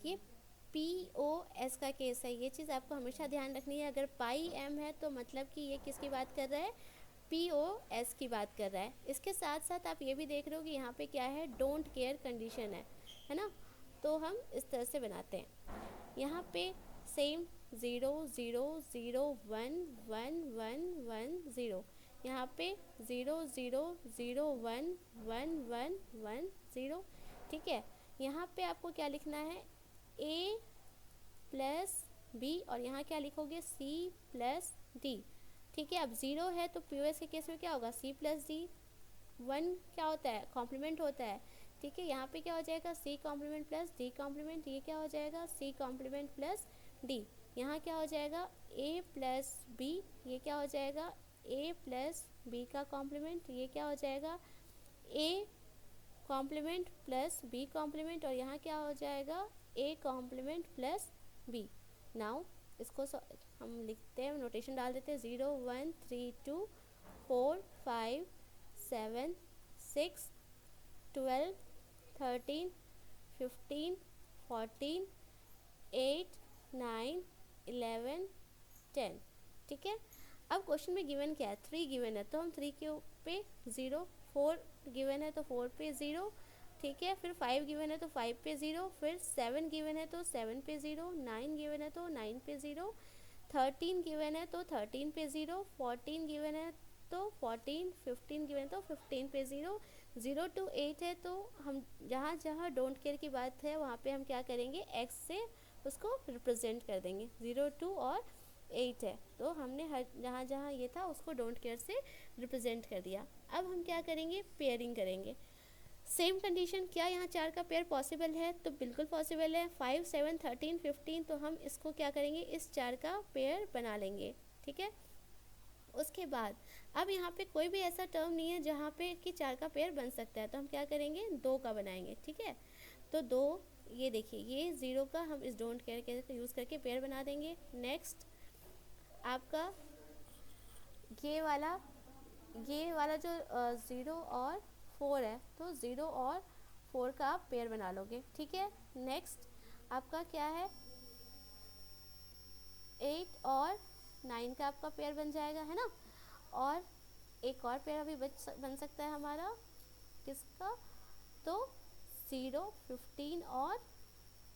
Speaker 1: ये POS का केस है, ये चीज़ आपको हमेशा ध्यान रखनी है। अगर पाई एम है तो मतलब कि ये किसकी बात कर रहा है, POS की बात कर रहा है। इसके साथ साथ आप ये भी देख रहे हो कि यहाँ पे क्या है, डोंट केयर कंडीशन है ना। तो हम इस तरह से बनाते हैं, यहाँ पे सेम 0 0 0 1 1 1 1 0, यहाँ पे 0 0 0 1 1 1 1 0, ठीक है। यहाँ पे आपको क्या लिखना है, A प्लस बी, और यहाँ क्या लिखोगे C प्लस डी, ठीक है। अब 0 है तो POS के केस में क्या होगा, C प्लस डी। 1 क्या होता है, कॉम्प्लीमेंट होता है, ठीक है, यहाँ पे क्या हो जाएगा C complement plus D complement, ये क्या हो जाएगा सी कॉम्प्लीमेंट प्लस डी। यहाँ क्या हो जाएगा ए प्लस बी, ये क्या हो जाएगा ए प्लस बी का कॉम्प्लीमेंट, ये क्या हो जाएगा A complement plus B complement, और यहाँ क्या हो जाएगा A complement plus B. Now इसको हम लिखते हैं, नोटेशन डाल देते हैं 0 1 3 2 4 5 7 6 12 13 15 14 8 9 11 10। ठीक है, अब क्वेश्चन में गिवन क्या है 3 गिवन है, तो हम 3 के पे 0, 4 गिवन है तो 4 पे 0, ठीक है, फिर 5 गिवन है तो 5 पे 0, फिर 7 गिवन है तो 7 पे 0, 9 गिवन है तो 9 पे 0, 13 गिवन है तो 13 पे 0, 14 गिवन है तो 14, 15 गिवन है तो 15 पे 0, 0 to 8 है तो हम जहाँ जहाँ डोंट केयर की बात है वहाँ पे हम क्या करेंगे x से उसको रिप्रेजेंट कर देंगे। 0 2 और 8 है तो हमने हर जहाँ जहाँ ये था उसको डोंट केयर से रिप्रेजेंट कर दिया। अब हम क्या करेंगे पेयरिंग करेंगे। सेम कंडीशन, क्या यहाँ 4 का पेयर पॉसिबल है, तो बिल्कुल पॉसिबल है। 5 7 13 15, तो हम इसको क्या करेंगे इस 4 का पेयर बना लेंगे। ठीक है, उसके बाद अब यहाँ पे कोई भी ऐसा टर्म नहीं है जहाँ पे कि 4 का पेयर बन सकता है, तो हम क्या करेंगे 2 का बनाएंगे। ठीक है, तो 2, ये देखिए ये 0 का हम इस डोंट केयर के यूज़ करके पेयर बना देंगे। नेक्स्ट आपका ये वाला जो 0 और 4 है तो 0 और 4 का आप पेयर बना लोगे। ठीक है, नेक्स्ट आपका क्या है 8 और 9 का आपका पेयर बन जाएगा, है ना। और एक और पेयर अभी बन सकता है हमारा किसका, तो 0 15 और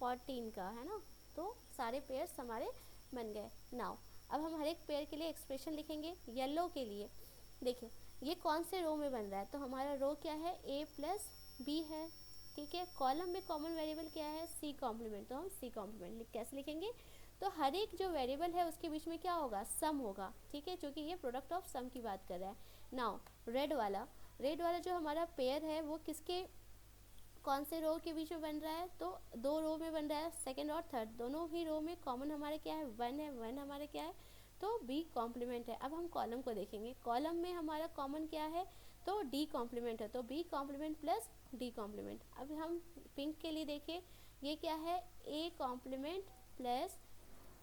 Speaker 1: 14 का, है ना। तो सारे पेयर्स हमारे बन गए। नाउ अब हम हर एक पेयर के लिए एक्सप्रेशन लिखेंगे। येलो के लिए देखिए ये कौन से रो में बन रहा है, तो हमारा रो क्या है a प्लस बी है। ठीक है, कॉलम में कॉमन वेरिएबल क्या है c कॉम्प्लीमेंट, तो हम c कॉम्प्लीमेंट कैसे लिखेंगे, तो हर एक जो वेरिएबल है उसके बीच में क्या होगा सम होगा। ठीक है, क्योंकि ये प्रोडक्ट ऑफ सम की बात कर रहा है। नाउ रेड वाला जो हमारा पेयर है वो किसके कौन से रो के बीच में बन रहा है, तो 2 रो में बन रहा है, सेकंड और थर्ड दोनों ही रो में कॉमन हमारे क्या है 1 है, 1 हमारे क्या है तो बी कॉम्प्लीमेंट है। अब हम कॉलम को देखेंगे, कॉलम में हमारा कॉमन क्या है तो डी कॉम्प्लीमेंट है, तो B complement plus D complement. अब हम पिंक के लिए देखें, ये क्या है A complement plus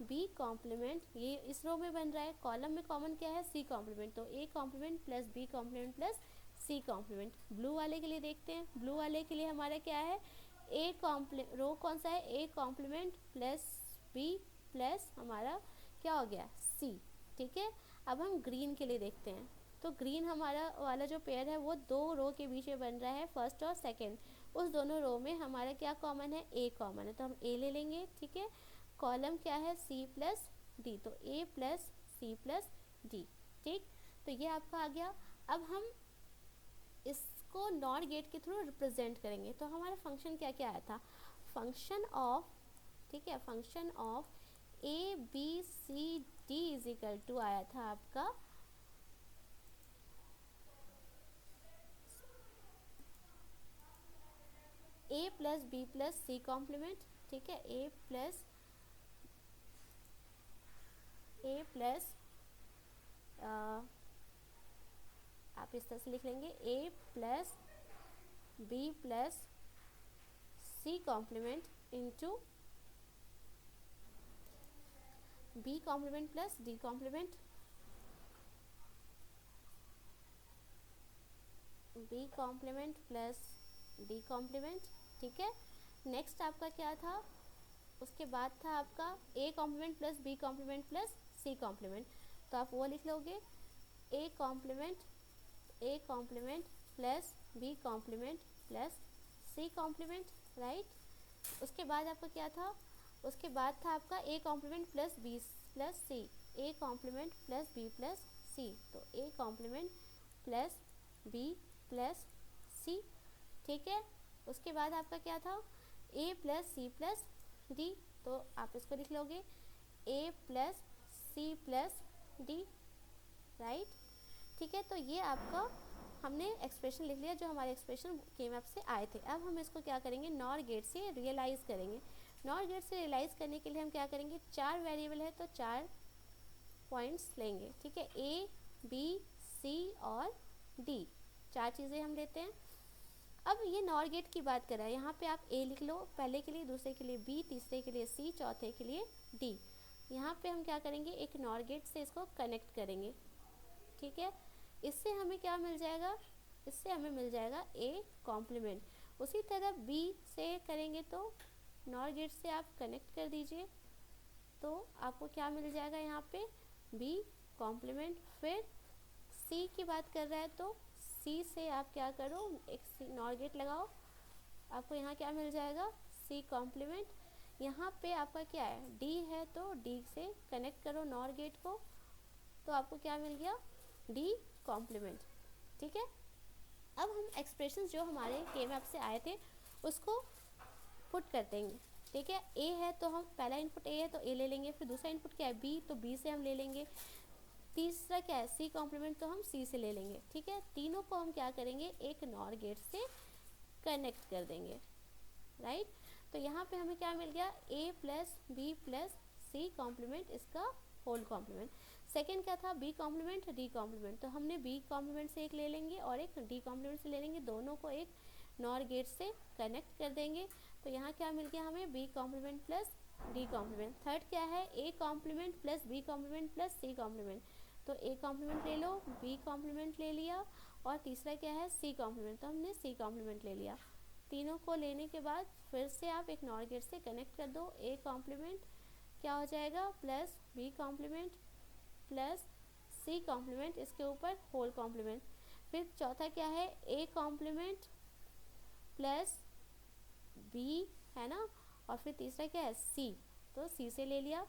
Speaker 1: B complement, ये इस रो में बन रहा है। कॉलम में कॉमन क्या है सी कॉम्प्लीमेंट, तो A complement plus B complement plus C complement. Blue वाले के लिए देखते हैं, ब्लू वाले के लिए हमारा क्या है ए कॉम्प्लीमेंट, रो कौन सा है A complement plus B plus हमारा क्या हो गया सी। ठीक है, अब हम ग्रीन के लिए देखते हैं, तो ग्रीन हमारा वाला जो पेयर है वो 2 रो के बीच में बन रहा है, फर्स्ट और सेकेंड। उस दोनों रो में हमारा क्या कॉमन है ए कॉमन है, तो हम ए ले लेंगे। ठीक है, कॉलम क्या है सी प्लस डी, तो A plus C plus D. ठीक, तो ये आपका आ गया। अब हम इसको नॉट गेट के थ्रू रिप्रेजेंट करेंगे, तो हमारा फंक्शन क्या क्या आया था, फंक्शन ऑफ, ठीक है, function of A B C D is equal to आया था आपका A plus B plus C complement. ठीक है, ए प्लस आप इस तरह से लिख लेंगे A plus B plus C complement into B complement plus D complement, B complement plus D complement. ठीक है, नेक्स्ट आपका क्या था, उसके बाद था आपका A complement plus B complement plus C complement, तो आप वो लिख लोगे A complement plus B complement plus C complement, right. उसके बाद आपका क्या था, उसके बाद था आपका A complement plus B plus C, A complement plus B plus C, तो A complement plus B plus C. ठीक है, उसके बाद आपका क्या था A plus C plus D, तो आप इसको लिख लोगे A plus C plus D, right. ठीक है, तो ये आपका हमने एक्सप्रेशन लिख लिया जो हमारे एक्सप्रेशन के मैप से आए थे। अब हम इसको क्या करेंगे, नॉर गेट से रियलाइज़ करेंगे। नॉर गेट से रियलाइज़ करने के लिए हम क्या करेंगे, 4 वेरिएबल है तो 4 पॉइंट्स लेंगे, ठीक है, ए बी सी और डी, 4 चीज़ें हम लेते हैं। अब ये नॉर गेट की बात कर रहा है, यहाँ पे आप ए लिख लो पहले के लिए, दूसरे के लिए बी, तीसरे के लिए सी, चौथे के लिए डी। यहाँ पे हम क्या करेंगे, एक नॉर गेट से इसको कनेक्ट करेंगे, ठीक है। इससे हमें क्या मिल जाएगा, इससे हमें मिल जाएगा ए कॉम्प्लीमेंट। उसी तरह बी से करेंगे तो नॉर गेट से आप कनेक्ट कर दीजिए तो आपको क्या मिल जाएगा यहाँ पे, बी कॉम्प्लीमेंट। फिर सी की बात कर रहा है तो सी से आप क्या करो, एक नॉर गेट लगाओ, आपको यहाँ क्या मिल जाएगा, सी कॉम्प्लीमेंट। यहाँ पे आपका क्या है, डी है तो डी से कनेक्ट करो नॉर गेट को, तो आपको क्या मिल गया, डी कॉम्प्लीमेंट, ठीक है। अब हम एक्सप्रेशन जो हमारे के मैप से आए थे उसको पुट कर देंगे, ठीक है। ए है तो हम पहला इनपुट ए है तो ए ले लेंगे, फिर दूसरा इनपुट क्या है बी, तो बी से हम ले लेंगे, तीसरा क्या है सी कॉम्प्लीमेंट तो हम सी से ले लेंगे, ठीक है। तीनों को हम क्या करेंगे, एक नॉर गेट से कनेक्ट कर देंगे, राइट। तो यहाँ पे हमें क्या मिल गया, A plus B plus C complement, इसका होल कॉम्प्लीमेंट। सेकेंड क्या था, बी कॉम्प्लीमेंट डी कॉम्प्लीमेंट, तो हमने बी कॉम्प्लीमेंट से एक ले लेंगे और एक डी कॉम्प्लीमेंट से ले लेंगे, दोनों को एक नॉर गेट से कनेक्ट कर देंगे। तो यहाँ क्या मिल गया हमें, B complement plus D complement. Third क्या है, A complement plus B complement plus C complement, तो ए कॉम्प्लीमेंट ले लो, बी कॉम्प्लीमेंट ले लिया, और तीसरा क्या है सी कॉम्प्लीमेंट, तो हमने सी कॉम्प्लीमेंट ले लिया। तीनों को लेने के बाद फिर से आप एक नॉर गेट से कनेक्ट कर दो, ए कॉम्प्लीमेंट क्या हो जाएगा plus B complement plus C complement, इसके ऊपर होल कॉम्प्लीमेंट। फिर चौथा क्या है, ए कॉम्प्लीमेंट प्लस बी, है ना, और फिर तीसरा क्या है सी, तो सी से ले लिया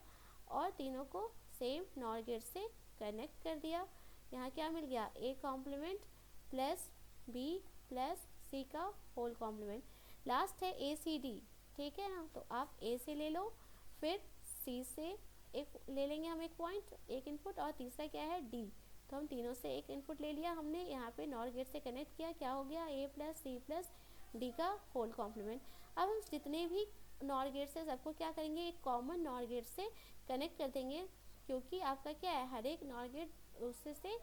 Speaker 1: और तीनों को सेम नॉर गेट से कनेक्ट कर दिया। यहाँ क्या मिल गया, A complement plus B plus C का होल कॉम्प्लीमेंट। लास्ट है ए सी डी, ठीक है ना, तो आप ए से ले लो, फिर सी से एक ले लेंगे हम एक पॉइंट, एक इनपुट, और तीसरा क्या है डी, तो हम तीनों से एक इनपुट ले लिया हमने, यहाँ पे नॉर गेट से कनेक्ट किया, क्या हो गया, A plus C plus D का होल कॉम्प्लीमेंट। अब हम जितने भी नॉर गेट से सबको क्या करेंगे, एक कॉमन नॉर गेट से कनेक्ट कर देंगे, क्योंकि आपका क्या है, हर एक नॉर गेट उससे से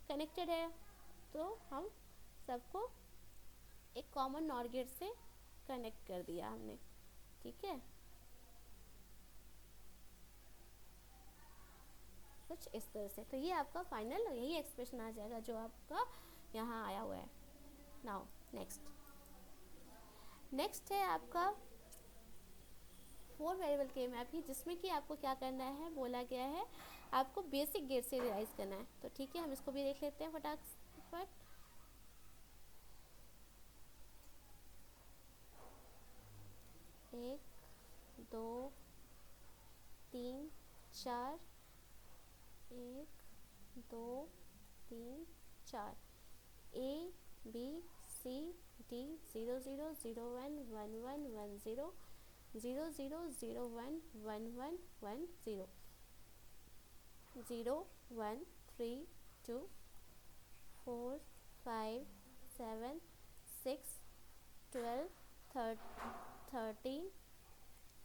Speaker 1: कनेक्टेड है, तो हम सबको एक कॉमन नॉर गेट से कनेक्ट कर दिया हमने, ठीक है। कुछ इस तरह से, तो ये आपका फाइनल यही एक्सप्रेशन आ जाएगा जो आपका यहाँ आया हुआ है। नाउ नेक्स्ट है आपका 4 वेरिएबल के मैप ही, जिसमें कि आपको क्या करना है, बोला गया है आपको बेसिक गेट से रियलाइज करना है। तो ठीक है, हम इसको भी देख लेते हैं फटाफट। एक, दो, तीन, चार, एक, दो, तीन, चार, ए बी सी डी, 0 0 0 1 1 1 1 0 0 0 0 1 1 1 1 0 0 1 3 2 4 5 7 6 12 13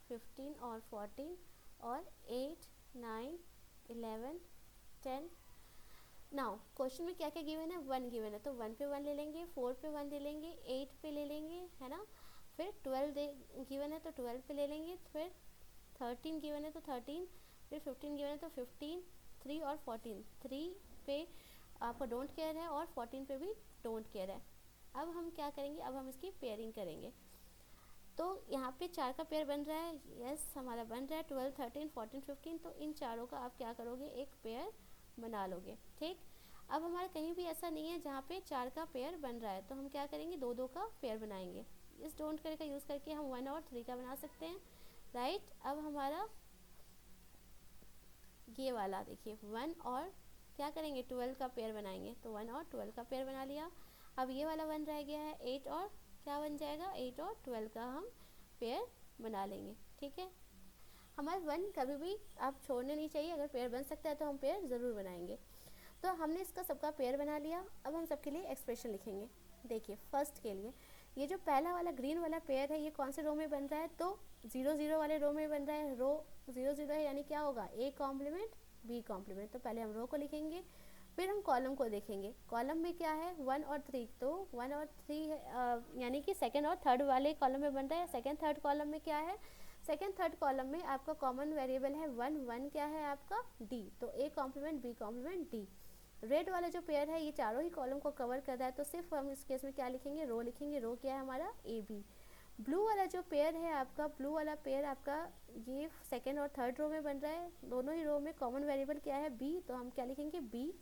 Speaker 1: 15 और 14 और 8 9 11 10। नाउ क्वेश्चन में क्या क्या गिवन है, 1 गिवन है तो 1 पे 1 ले लेंगे, 4 पे 1 ले लेंगे, 8 पे ले लेंगे, है ना। फिर 12 गिवन है तो 12 पे ले लेंगे, फिर 13 गिवन है तो 13, फिर 15 गिवन है तो 15, 3 और 14, 3 पे आपका डोंट केयर है और 14 पे भी डोंट केयर है। अब हम क्या करेंगे, अब हम इसकी पेयरिंग करेंगे। तो यहाँ पे 4 का पेयर बन रहा है, यस हमारा बन रहा है 12 13 14 15, तो इन चारों का आप क्या करोगे, एक पेयर बना लोगे, ठीक। अब हमारा कहीं भी ऐसा नहीं है जहाँ पे 4 का पेयर बन रहा है, तो हम क्या करेंगे, 2 2 का पेयर बनाएंगे। इस डोंट केयर का यूज़ करके हम 1 और 3 का बना सकते हैं, राइट। अब हमारा ये वाला देखिए 1 और क्या करेंगे 12 का पेयर बनाएंगे, तो 1 और 12 का पेयर बना लिया। अब ये वाला 1 रह गया है, 8 और क्या बन जाएगा, 8 और 12 का हम पेयर बना लेंगे, ठीक है। हमारे 1 कभी भी आप छोड़ने नहीं चाहिए, अगर पेयर बन सकता है तो हम पेयर ज़रूर बनाएंगे। तो हमने इसका सबका पेयर बना लिया। अब हम सबके लिए एक्सप्रेशन लिखेंगे। देखिए फर्स्ट के लिए ये जो पहला वाला ग्रीन वाला पेयर है ये कौन से रो में बन रहा है, तो 0 0 वाले रो में बन रहा है। रो 0 0 है यानी क्या होगा, ए कॉम्प्लीमेंट बी कॉम्प्लीमेंट। तो पहले हम रो को लिखेंगे, फिर हम कॉलम को देखेंगे। कॉलम में क्या है 1 और 3, तो 1 और 3 यानी कि सेकंड और थर्ड वाले कॉलम में बन रहा है। सेकंड थर्ड कॉलम में क्या है, सेकंड थर्ड कॉलम में आपका कॉमन वेरिएबल है 1 1 क्या है आपका डी, तो A complement B complement D. Red वाला जो पेयर है ये चारों ही कॉलम को कवर कर रहा है, तो सिर्फ हम इस केस में क्या लिखेंगे, रो लिखेंगे। रो क्या है हमारा ए बी। ब्लू वाला जो पेयर है आपका, ब्लू वाला पेयर आपका ये सेकंड और थर्ड रो में बन रहा है। दोनों ही रो में कॉमन वेरिएबल क्या है बी, तो हम क्या लिखेंगे बी।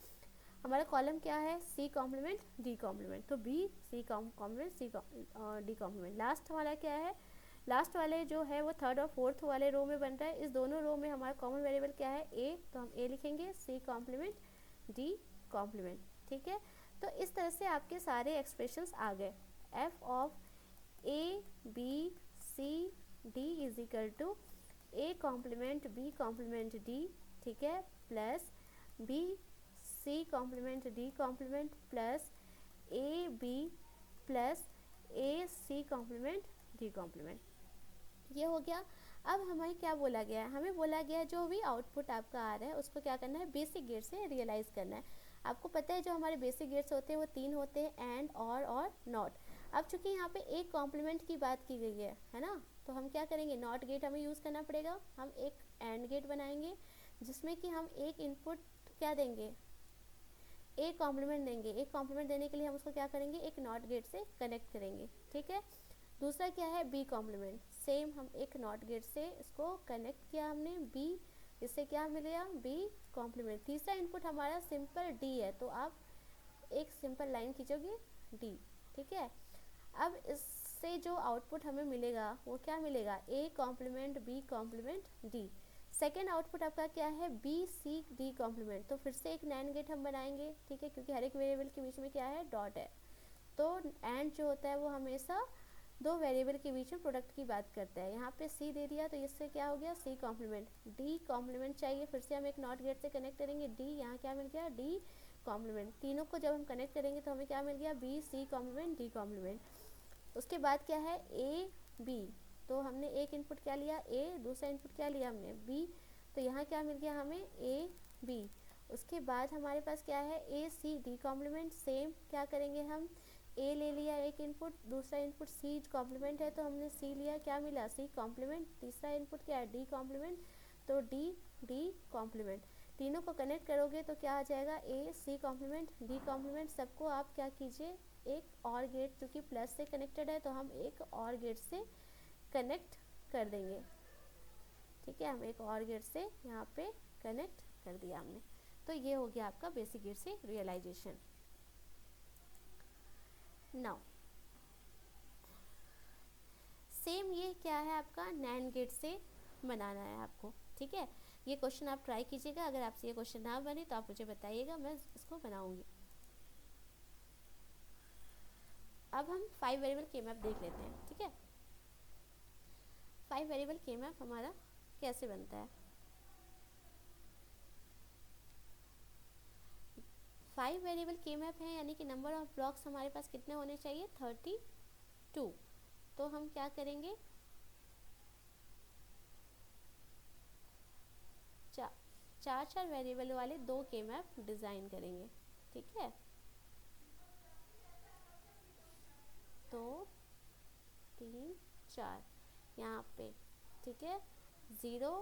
Speaker 1: हमारा कॉलम क्या है सी कॉम्प्लीमेंट डी कॉम्प्लीमेंट, तो B C complement C D complement. Last हमारा क्या है, लास्ट वाले जो है वो थर्ड और फोर्थ वाले रो में बन रहा है। इस दोनों रो में हमारा कॉमन वेरिएबल क्या है ए, तो हम ए लिखेंगे। सी कॉम्प्लीमेंट डी कॉम्प्लीमेंट, ठीक है। तो इस तरह से आपके सारे एक्सप्रेशंस आ गए। F of A B C D is equal to A complement B complement D, ठीक है, plus B C complement D complement plus A B plus A C complement D complement. ये हो गया। अब हमें क्या बोला गया है, हमें बोला गया है जो भी आउटपुट आपका आ रहा है उसको क्या करना है, बेसिक गेट से रियलाइज़ करना है। आपको पता है जो हमारे बेसिक गेट्स होते हैं वो 3 होते हैं, एंड और नॉट। अब चूंकि यहाँ पे एक कॉम्प्लीमेंट की बात की गई है ना, तो हम क्या करेंगे, नॉट गेट हमें यूज़ करना पड़ेगा। हम एक एंड गेट बनाएंगे जिसमें कि हम एक इनपुट क्या देंगे, एक कॉम्प्लीमेंट देंगे। एक कॉम्प्लीमेंट देने के लिए हम उसको क्या करेंगे, एक नॉट गेट से कनेक्ट करेंगे, ठीक है। दूसरा क्या है बी कॉम्प्लीमेंट, सेम हम एक नॉट गेट से इसको कनेक्ट किया हमने बी, इससे क्या मिलेगा बी कॉम्प्लीमेंट। तीसरा इनपुट हमारा सिंपल डी है, तो आप एक सिंपल लाइन खींचोगे डी, ठीक है। अब इससे जो आउटपुट हमें मिलेगा वो क्या मिलेगा, A complement B complement D. Second output आपका क्या है बी सी डी कॉम्प्लीमेंट, तो फिर से एक नैन गेट हम बनाएंगे, ठीक है, क्योंकि हर एक वेरिएबल के बीच में क्या है डॉट है। तो एंड जो होता है वो हमेशा दो वेरिएबल के बीच में प्रोडक्ट की बात करता है। यहाँ पे सी दे दिया तो इससे क्या हो गया सी कॉम्प्लीमेंट। डी कॉम्प्लीमेंट चाहिए, फिर से हम एक नॉट गेट से कनेक्ट करेंगे डी, यहाँ क्या मिल गया डी कॉम्प्लीमेंट। तीनों को जब हम कनेक्ट करेंगे तो हमें क्या मिल गया B C complement D complement. उसके बाद क्या है ए बी, तो हमने एक इनपुट क्या लिया ए, दूसरा इनपुट क्या लिया हमने बी, तो यहाँ क्या मिल गया हमें ए बी। उसके बाद हमारे पास क्या है ए सी डी कॉम्प्लीमेंट, सेम क्या करेंगे हम ए ले लिया एक इनपुट, दूसरा इनपुट सी कॉम्प्लीमेंट है तो हमने सी लिया, क्या मिला सी कॉम्प्लीमेंट। तीसरा इनपुट क्या है डी कॉम्प्लीमेंट, तो डी डी कॉम्प्लीमेंट। तीनों को कनेक्ट करोगे तो क्या आ जाएगा ए सी कॉम्प्लीमेंट डी कॉम्प्लीमेंट। सबको आप क्या कीजिए एक और गेट, क्योंकि प्लस से कनेक्टेड है तो हम एक और गेट से कनेक्ट कर देंगे, ठीक है। हम एक और गेट से यहाँ पे कनेक्ट कर दिया हमने। तो ये हो गया आपका बेसिक गेट से रियलाइजेशन। नाउ सेम ये क्या है आपका नैंड गेट से बनाना है आपको, ठीक है। ये क्वेश्चन आप ट्राई कीजिएगा, अगर आपसे ये क्वेश्चन ना बने तो आप मुझे बताइएगा, मैं इसको बनाऊंगी। अब हम 5 वेरिएबल के मैप देख लेते हैं, ठीक है। 5 वेरिएबल के मैप हमारा कैसे बनता है। 5 वेरिएबल के मैप है यानी कि नंबर ऑफ ब्लॉक्स हमारे पास कितने होने चाहिए 32। तो हम क्या करेंगे, चार वेरिएबल वाले 2 के मैप डिज़ाइन करेंगे, ठीक है। 2 3 4 यहाँ पे, ठीक है। 0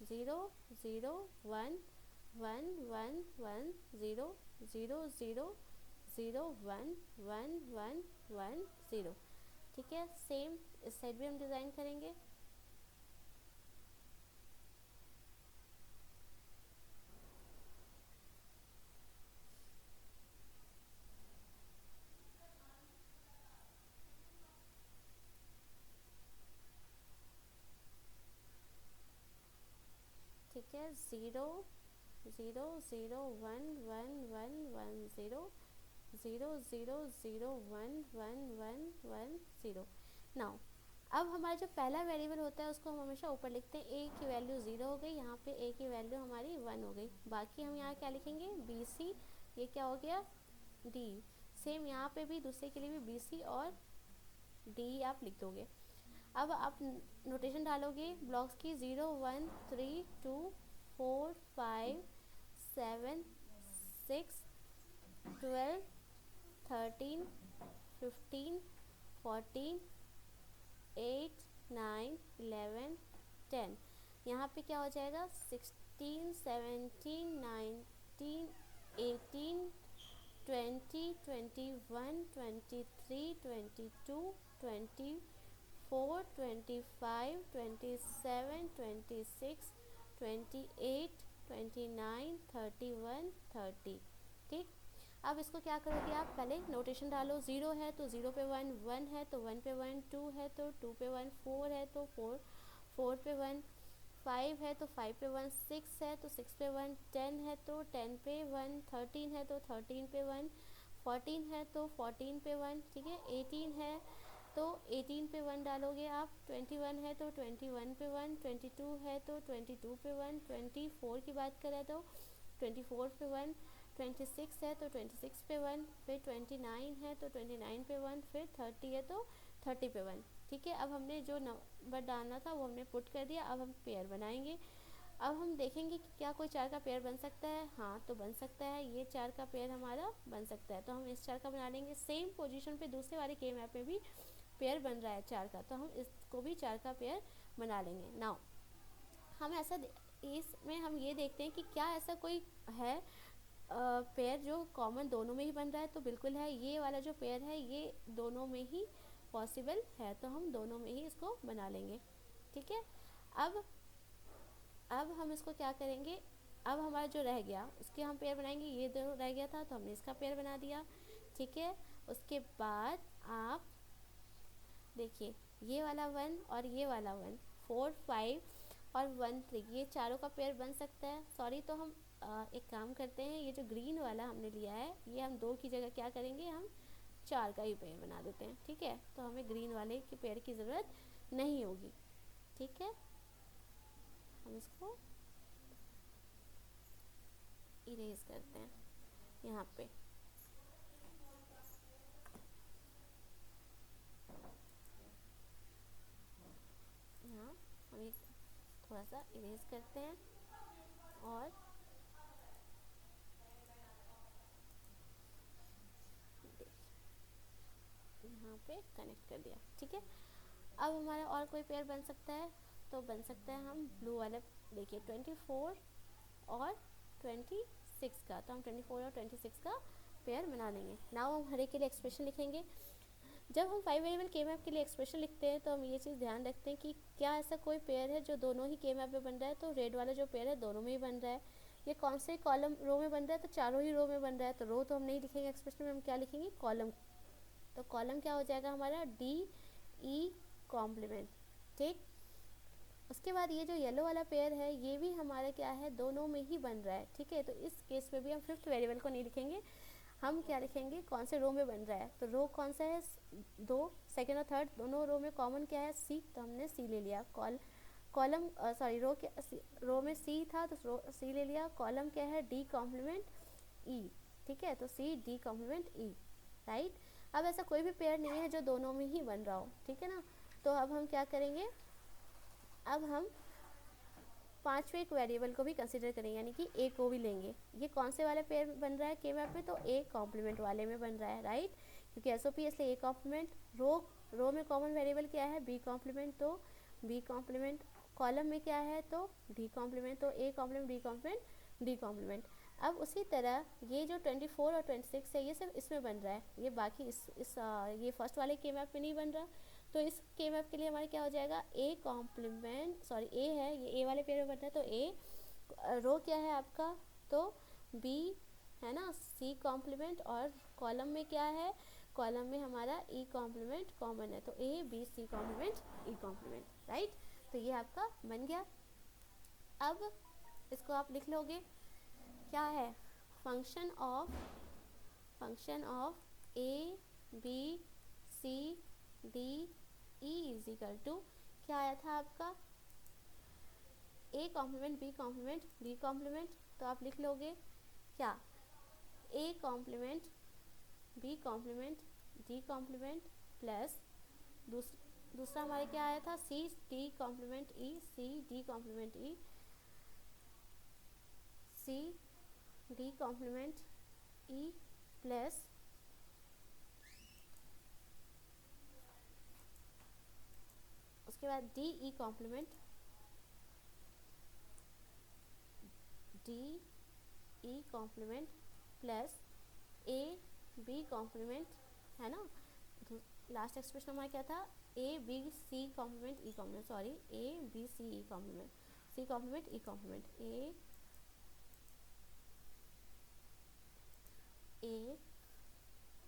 Speaker 1: 0 0 1 1 1 1 0 0 0 0 1 1 1 1 0, ठीक है। सेम इस साइड भी हम डिज़ाइन करेंगे। ठीक है 0 0 0 1 1 1 1 0 0 0 0 1 1 1 1 0। नाउ अब हमारा जो पहला वेरिएबल होता है उसको हम हमेशा ऊपर लिखते हैं, ए की वैल्यू 0 हो गई, यहाँ पे ए की वैल्यू हमारी 1 हो गई। बाकी हम यहाँ क्या लिखेंगे, बी सी, ये क्या हो गया, डी। सेम यहाँ पे भी दूसरे के लिए भी बी सी और डी आप लिख दोगे। अब आप नोटेशन डालोगे ब्लॉक्स की, 0 1 3 2 4 5 7 6 12 13 15 14 8 9 11 10। यहाँ पे क्या हो जाएगा, 16 17 19 18 20 21 23 22 24 25 27 26 28 29 31 30। ठीक, अब इसको क्या करोगे आप, पहले नोटेशन डालो, 0 है तो 0 पे 1, 1 है तो 1 पे 1, 2 है तो 2 पे 1, 4 है तो 4, 4 पे 1, 5 है तो 5 पे 1, 6 है तो 6 पे 1, 10 है तो 10 पे 1, 13 है तो 13 पे 1, 14 है तो 14 पे 1, ठीक है, 18 है तो 18 पे 1 डालोगे आप, 21 है तो 21 पे 1, 22 है तो 22 पे 1, 24 की बात करें तो 24 पे 1, 26 है तो 26 पे 1, फिर 29 है तो 29 पे 1, फिर 30 है तो 30 पे 1। ठीक है, अब हमने जो नंबर डालना था वो हमने पुट कर दिया। अब हम पेयर बनाएंगे। अब हम देखेंगे कि क्या कोई 4 का पेयर बन सकता है। हाँ, तो बन सकता है, ये 4 का पेयर हमारा बन सकता है, तो हम इस 4 का बना लेंगे। सेम पोजीशन पे दूसरे वाले के मैप में भी पेयर बन रहा है 4 का, तो हम इसको भी 4 का पेयर बना लेंगे। नाउ हम ऐसा इसमें हम ये देखते हैं कि क्या ऐसा कोई है पेयर जो कॉमन दोनों में ही बन रहा है। तो बिल्कुल है, ये वाला जो पेयर है ये दोनों में ही पॉसिबल है, तो हम दोनों में ही इसको बना लेंगे। ठीक है, अब हम इसको क्या करेंगे, अब हमारा जो रह गया उसके हम पेयर बनाएंगे। ये दोनों रह गया था तो हमने इसका पेयर बना दिया। ठीक है, उसके बाद आप देखिए, ये वाला 1 और ये वाला 1, 4 5 और 1 3, ये चारों का पेयर बन सकता है। सॉरी, तो हम एक काम करते हैं, ये जो ग्रीन वाला हमने लिया है ये हम 2 की जगह क्या करेंगे, हम 4 का ही पेयर बना देते हैं। ठीक है, तो हमें ग्रीन वाले के पेयर की ज़रूरत नहीं होगी। ठीक है, हम इसको इरेज करते हैं यहाँ पे। यहाँ हम एक थोड़ा सा इरेज करते हैं और यहाँ पे कनेक्ट कर दिया। ठीक है, अब हमारा और कोई पेयर बन सकता है, तो बन सकता है हम ब्लू वाला, देखिए 24 और 26 का, तो हम 24 और 26 का पेयर बना लेंगे। नाउ हम हर एक के लिए एक्सप्रेशन लिखेंगे। जब हम 5 वेरिएबल के मैप के लिए एक्सप्रेशन लिखते हैं तो हम ये चीज़ ध्यान रखते हैं कि क्या ऐसा कोई पेयर है जो दोनों ही के मैप में बन रहा है। तो रेड वाला जो पेयर है दोनों में ही बन रहा है। ये कौन से कॉलम रो में बन रहा है, तो चारों ही रो में बन रहा है, तो रो तो हम नहीं लिखेंगे एक्सप्रेशन में, हम क्या लिखेंगे, कॉलम। तो कॉलम क्या हो जाएगा हमारा, डी ई कॉम्प्लीमेंट। ठीक, उसके बाद ये जो येलो वाला पेयर है ये भी हमारा क्या है, दोनों में ही बन रहा है। ठीक है, तो इस केस में भी हम 5th वेरिएबल को नहीं लिखेंगे, हम क्या लिखेंगे, कौन से रो में बन रहा है। तो रो कौन सा है, 2, सेकेंड और थर्ड दोनों रो में कॉमन क्या है, सी, तो हमने सी ले लिया। कॉलम सॉरी रो क्या, रो में सी था तो सी ले लिया। कॉलम क्या है, डी कॉम्प्लीमेंट ई। ठीक है, तो सी डी कॉम्प्लीमेंट ई, राइट। अब ऐसा कोई भी पेयर नहीं है जो दोनों में ही बन रहा हो, ठीक है ना। तो अब हम क्या करेंगे, अब हम 5वें एक वेरिएबल को भी कंसिडर करेंगे, यानी कि ए को भी लेंगे। ये कौन से वाले पेयर बन रहा है के मैप में, तो ए कॉम्प्लीमेंट वाले में बन रहा है, राइट, क्योंकि एसओपी इसलिए ए कॉम्प्लीमेंट। रो में कॉमन वेरिएबल क्या है, बी कॉम्प्लीमेंट, तो बी कॉम्प्लीमेंट। कॉलम में क्या है, तो डी कॉम्प्लीमेंट, तो A complement B complement D complement. अब उसी तरह ये जो 24 और 26 है ये सिर्फ इसमें बन रहा है, ये बाकी ये फर्स्ट वाले के मैप में नहीं बन रहा। तो इस के मैप के लिए हमारे क्या हो जाएगा, ए कॉम्प्लीमेंट, सॉरी ए है, ये ए वाले पेयर में बनता है, तो ए रो क्या है आपका, तो बी है ना, सी कॉम्प्लीमेंट, और कॉलम में क्या है, कॉलम में हमारा ई कॉम्प्लीमेंट कॉमन है, तो A B C complement E complement, right. तो ये आपका बन गया। अब इसको आप लिख लोगे, क्या है, function of A B C D E is equal to क्या आया था आपका A complement B complement D complement, तो आप लिख लोगे क्या A complement B complement D complement plus दूसरा हमारे क्या आया था C D complement E C D complement E C D complement E plus उसके बाद D E complement D E complement plus A B complement, है ना। लास्ट एक्सप्रेशन हमारा क्या था A B C complement E complement, sorry A B C E complement C complement E complement A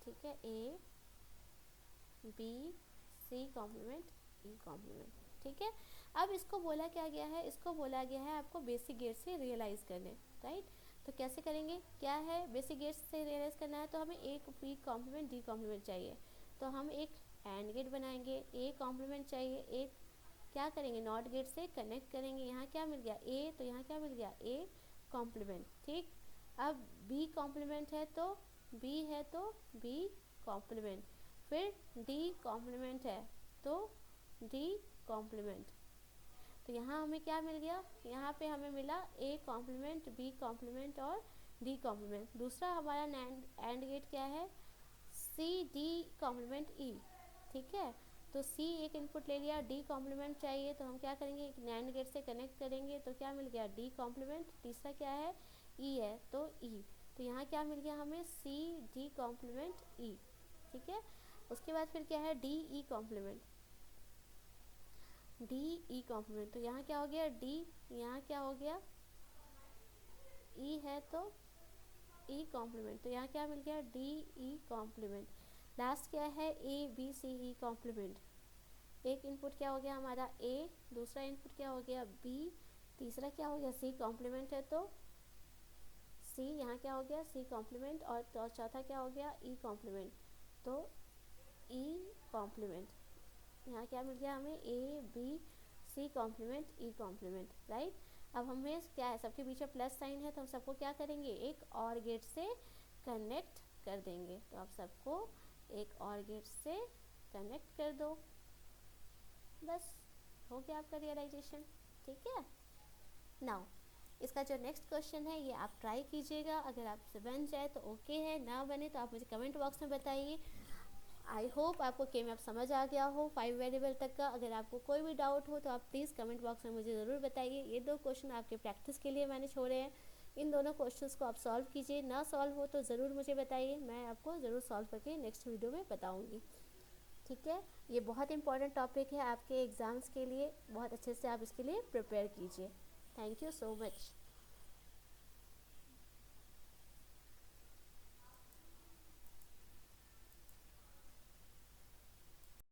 Speaker 1: ठीक है A B C complement E complement, ठीक है। अब इसको बोला क्या गया है, इसको बोला गया है आपको बेसिक गेट से रियलाइज़ करने, राइट। तो कैसे करेंगे, क्या है बेसिक गेट से रियलाइज़ करना है तो हमें एक बी कॉम्प्लीमेंट डी कॉम्प्लीमेंट चाहिए, तो हम एक एंड गेट बनाएंगे, ए कॉम्प्लीमेंट चाहिए, एक क्या करेंगे नॉट गेट से कनेक्ट करेंगे, यहाँ क्या मिल गया ए, तो यहाँ क्या मिल गया ए कॉम्प्लीमेंट, ठीक। अब बी कॉम्प्लीमेंट है तो बी है तो बी कॉम्प्लीमेंट, फिर डी कॉम्प्लीमेंट है तो डी कॉम्प्लीमेंट, तो यहाँ हमें क्या मिल गया, यहाँ पे हमें मिला ए कॉम्प्लीमेंट बी कॉम्प्लीमेंट और डी कॉम्प्लीमेंट। दूसरा हमारा एंड गेट क्या है सी डी कॉम्प्लीमेंट ई, ठीक है। तो सी एक इनपुट ले लिया, डी कॉम्प्लीमेंट चाहिए तो हम क्या करेंगे एक नैंड गेट से कनेक्ट करेंगे, तो क्या मिल गया डी कॉम्प्लीमेंट, तीसरा क्या है ई है तो ई, तो यहाँ क्या मिल गया हमें सी डी कॉम्प्लीमेंट ई, ठीक है। उसके बाद फिर क्या है D E complement D E complement, तो यहाँ क्या हो गया डी, यहाँ क्या हो गया ई है तो ई कॉम्प्लीमेंट, तो यहाँ क्या मिल गया डी ई कॉम्प्लीमेंट। लास्ट क्या है A B C E complement, एक इनपुट क्या हो गया हमारा ए, दूसरा इनपुट क्या हो गया बी, तीसरा क्या हो गया सी कॉम्प्लीमेंट है तो सी, यहाँ क्या हो गया सी कॉम्प्लीमेंट, और चौथा क्या हो गया ई कॉम्प्लीमेंट, तो ई कॉम्प्लीमेंट, यहाँ क्या मिल गया हमें A B C complement E complement, right. अब हमें क्या है सबके पीछे प्लस साइन है तो हम सबको क्या करेंगे एक और गेट से कनेक्ट कर देंगे, तो आप सबको एक और गेट से कनेक्ट कर दो, बस हो गया आपका रियलाइजेशन, ठीक है। नाउ इसका जो नेक्स्ट क्वेश्चन है ये आप ट्राई कीजिएगा, अगर आपसे बन जाए तो ओके है, ना बने तो आप मुझे कमेंट बॉक्स में बताइए। आई होप आपको केम समझ आ गया हो 5 वेरिएबल तक का। अगर आपको कोई भी डाउट हो तो आप प्लीज़ कमेंट बॉक्स में मुझे ज़रूर बताइए। ये 2 क्वेश्चन आपके प्रैक्टिस के लिए मैंने छोड़े हैं, इन दोनों क्वेश्चंस को आप सॉल्व कीजिए, ना सॉल्व हो तो ज़रूर मुझे बताइए, मैं आपको ज़रूर सॉल्व करके नेक्स्ट वीडियो में बताऊँगी, ठीक है। ये बहुत इंपॉर्टेंट टॉपिक है आपके एग्ज़ाम्स के लिए, बहुत अच्छे से आप इसके लिए प्रिपेयर कीजिए। Thank you so much.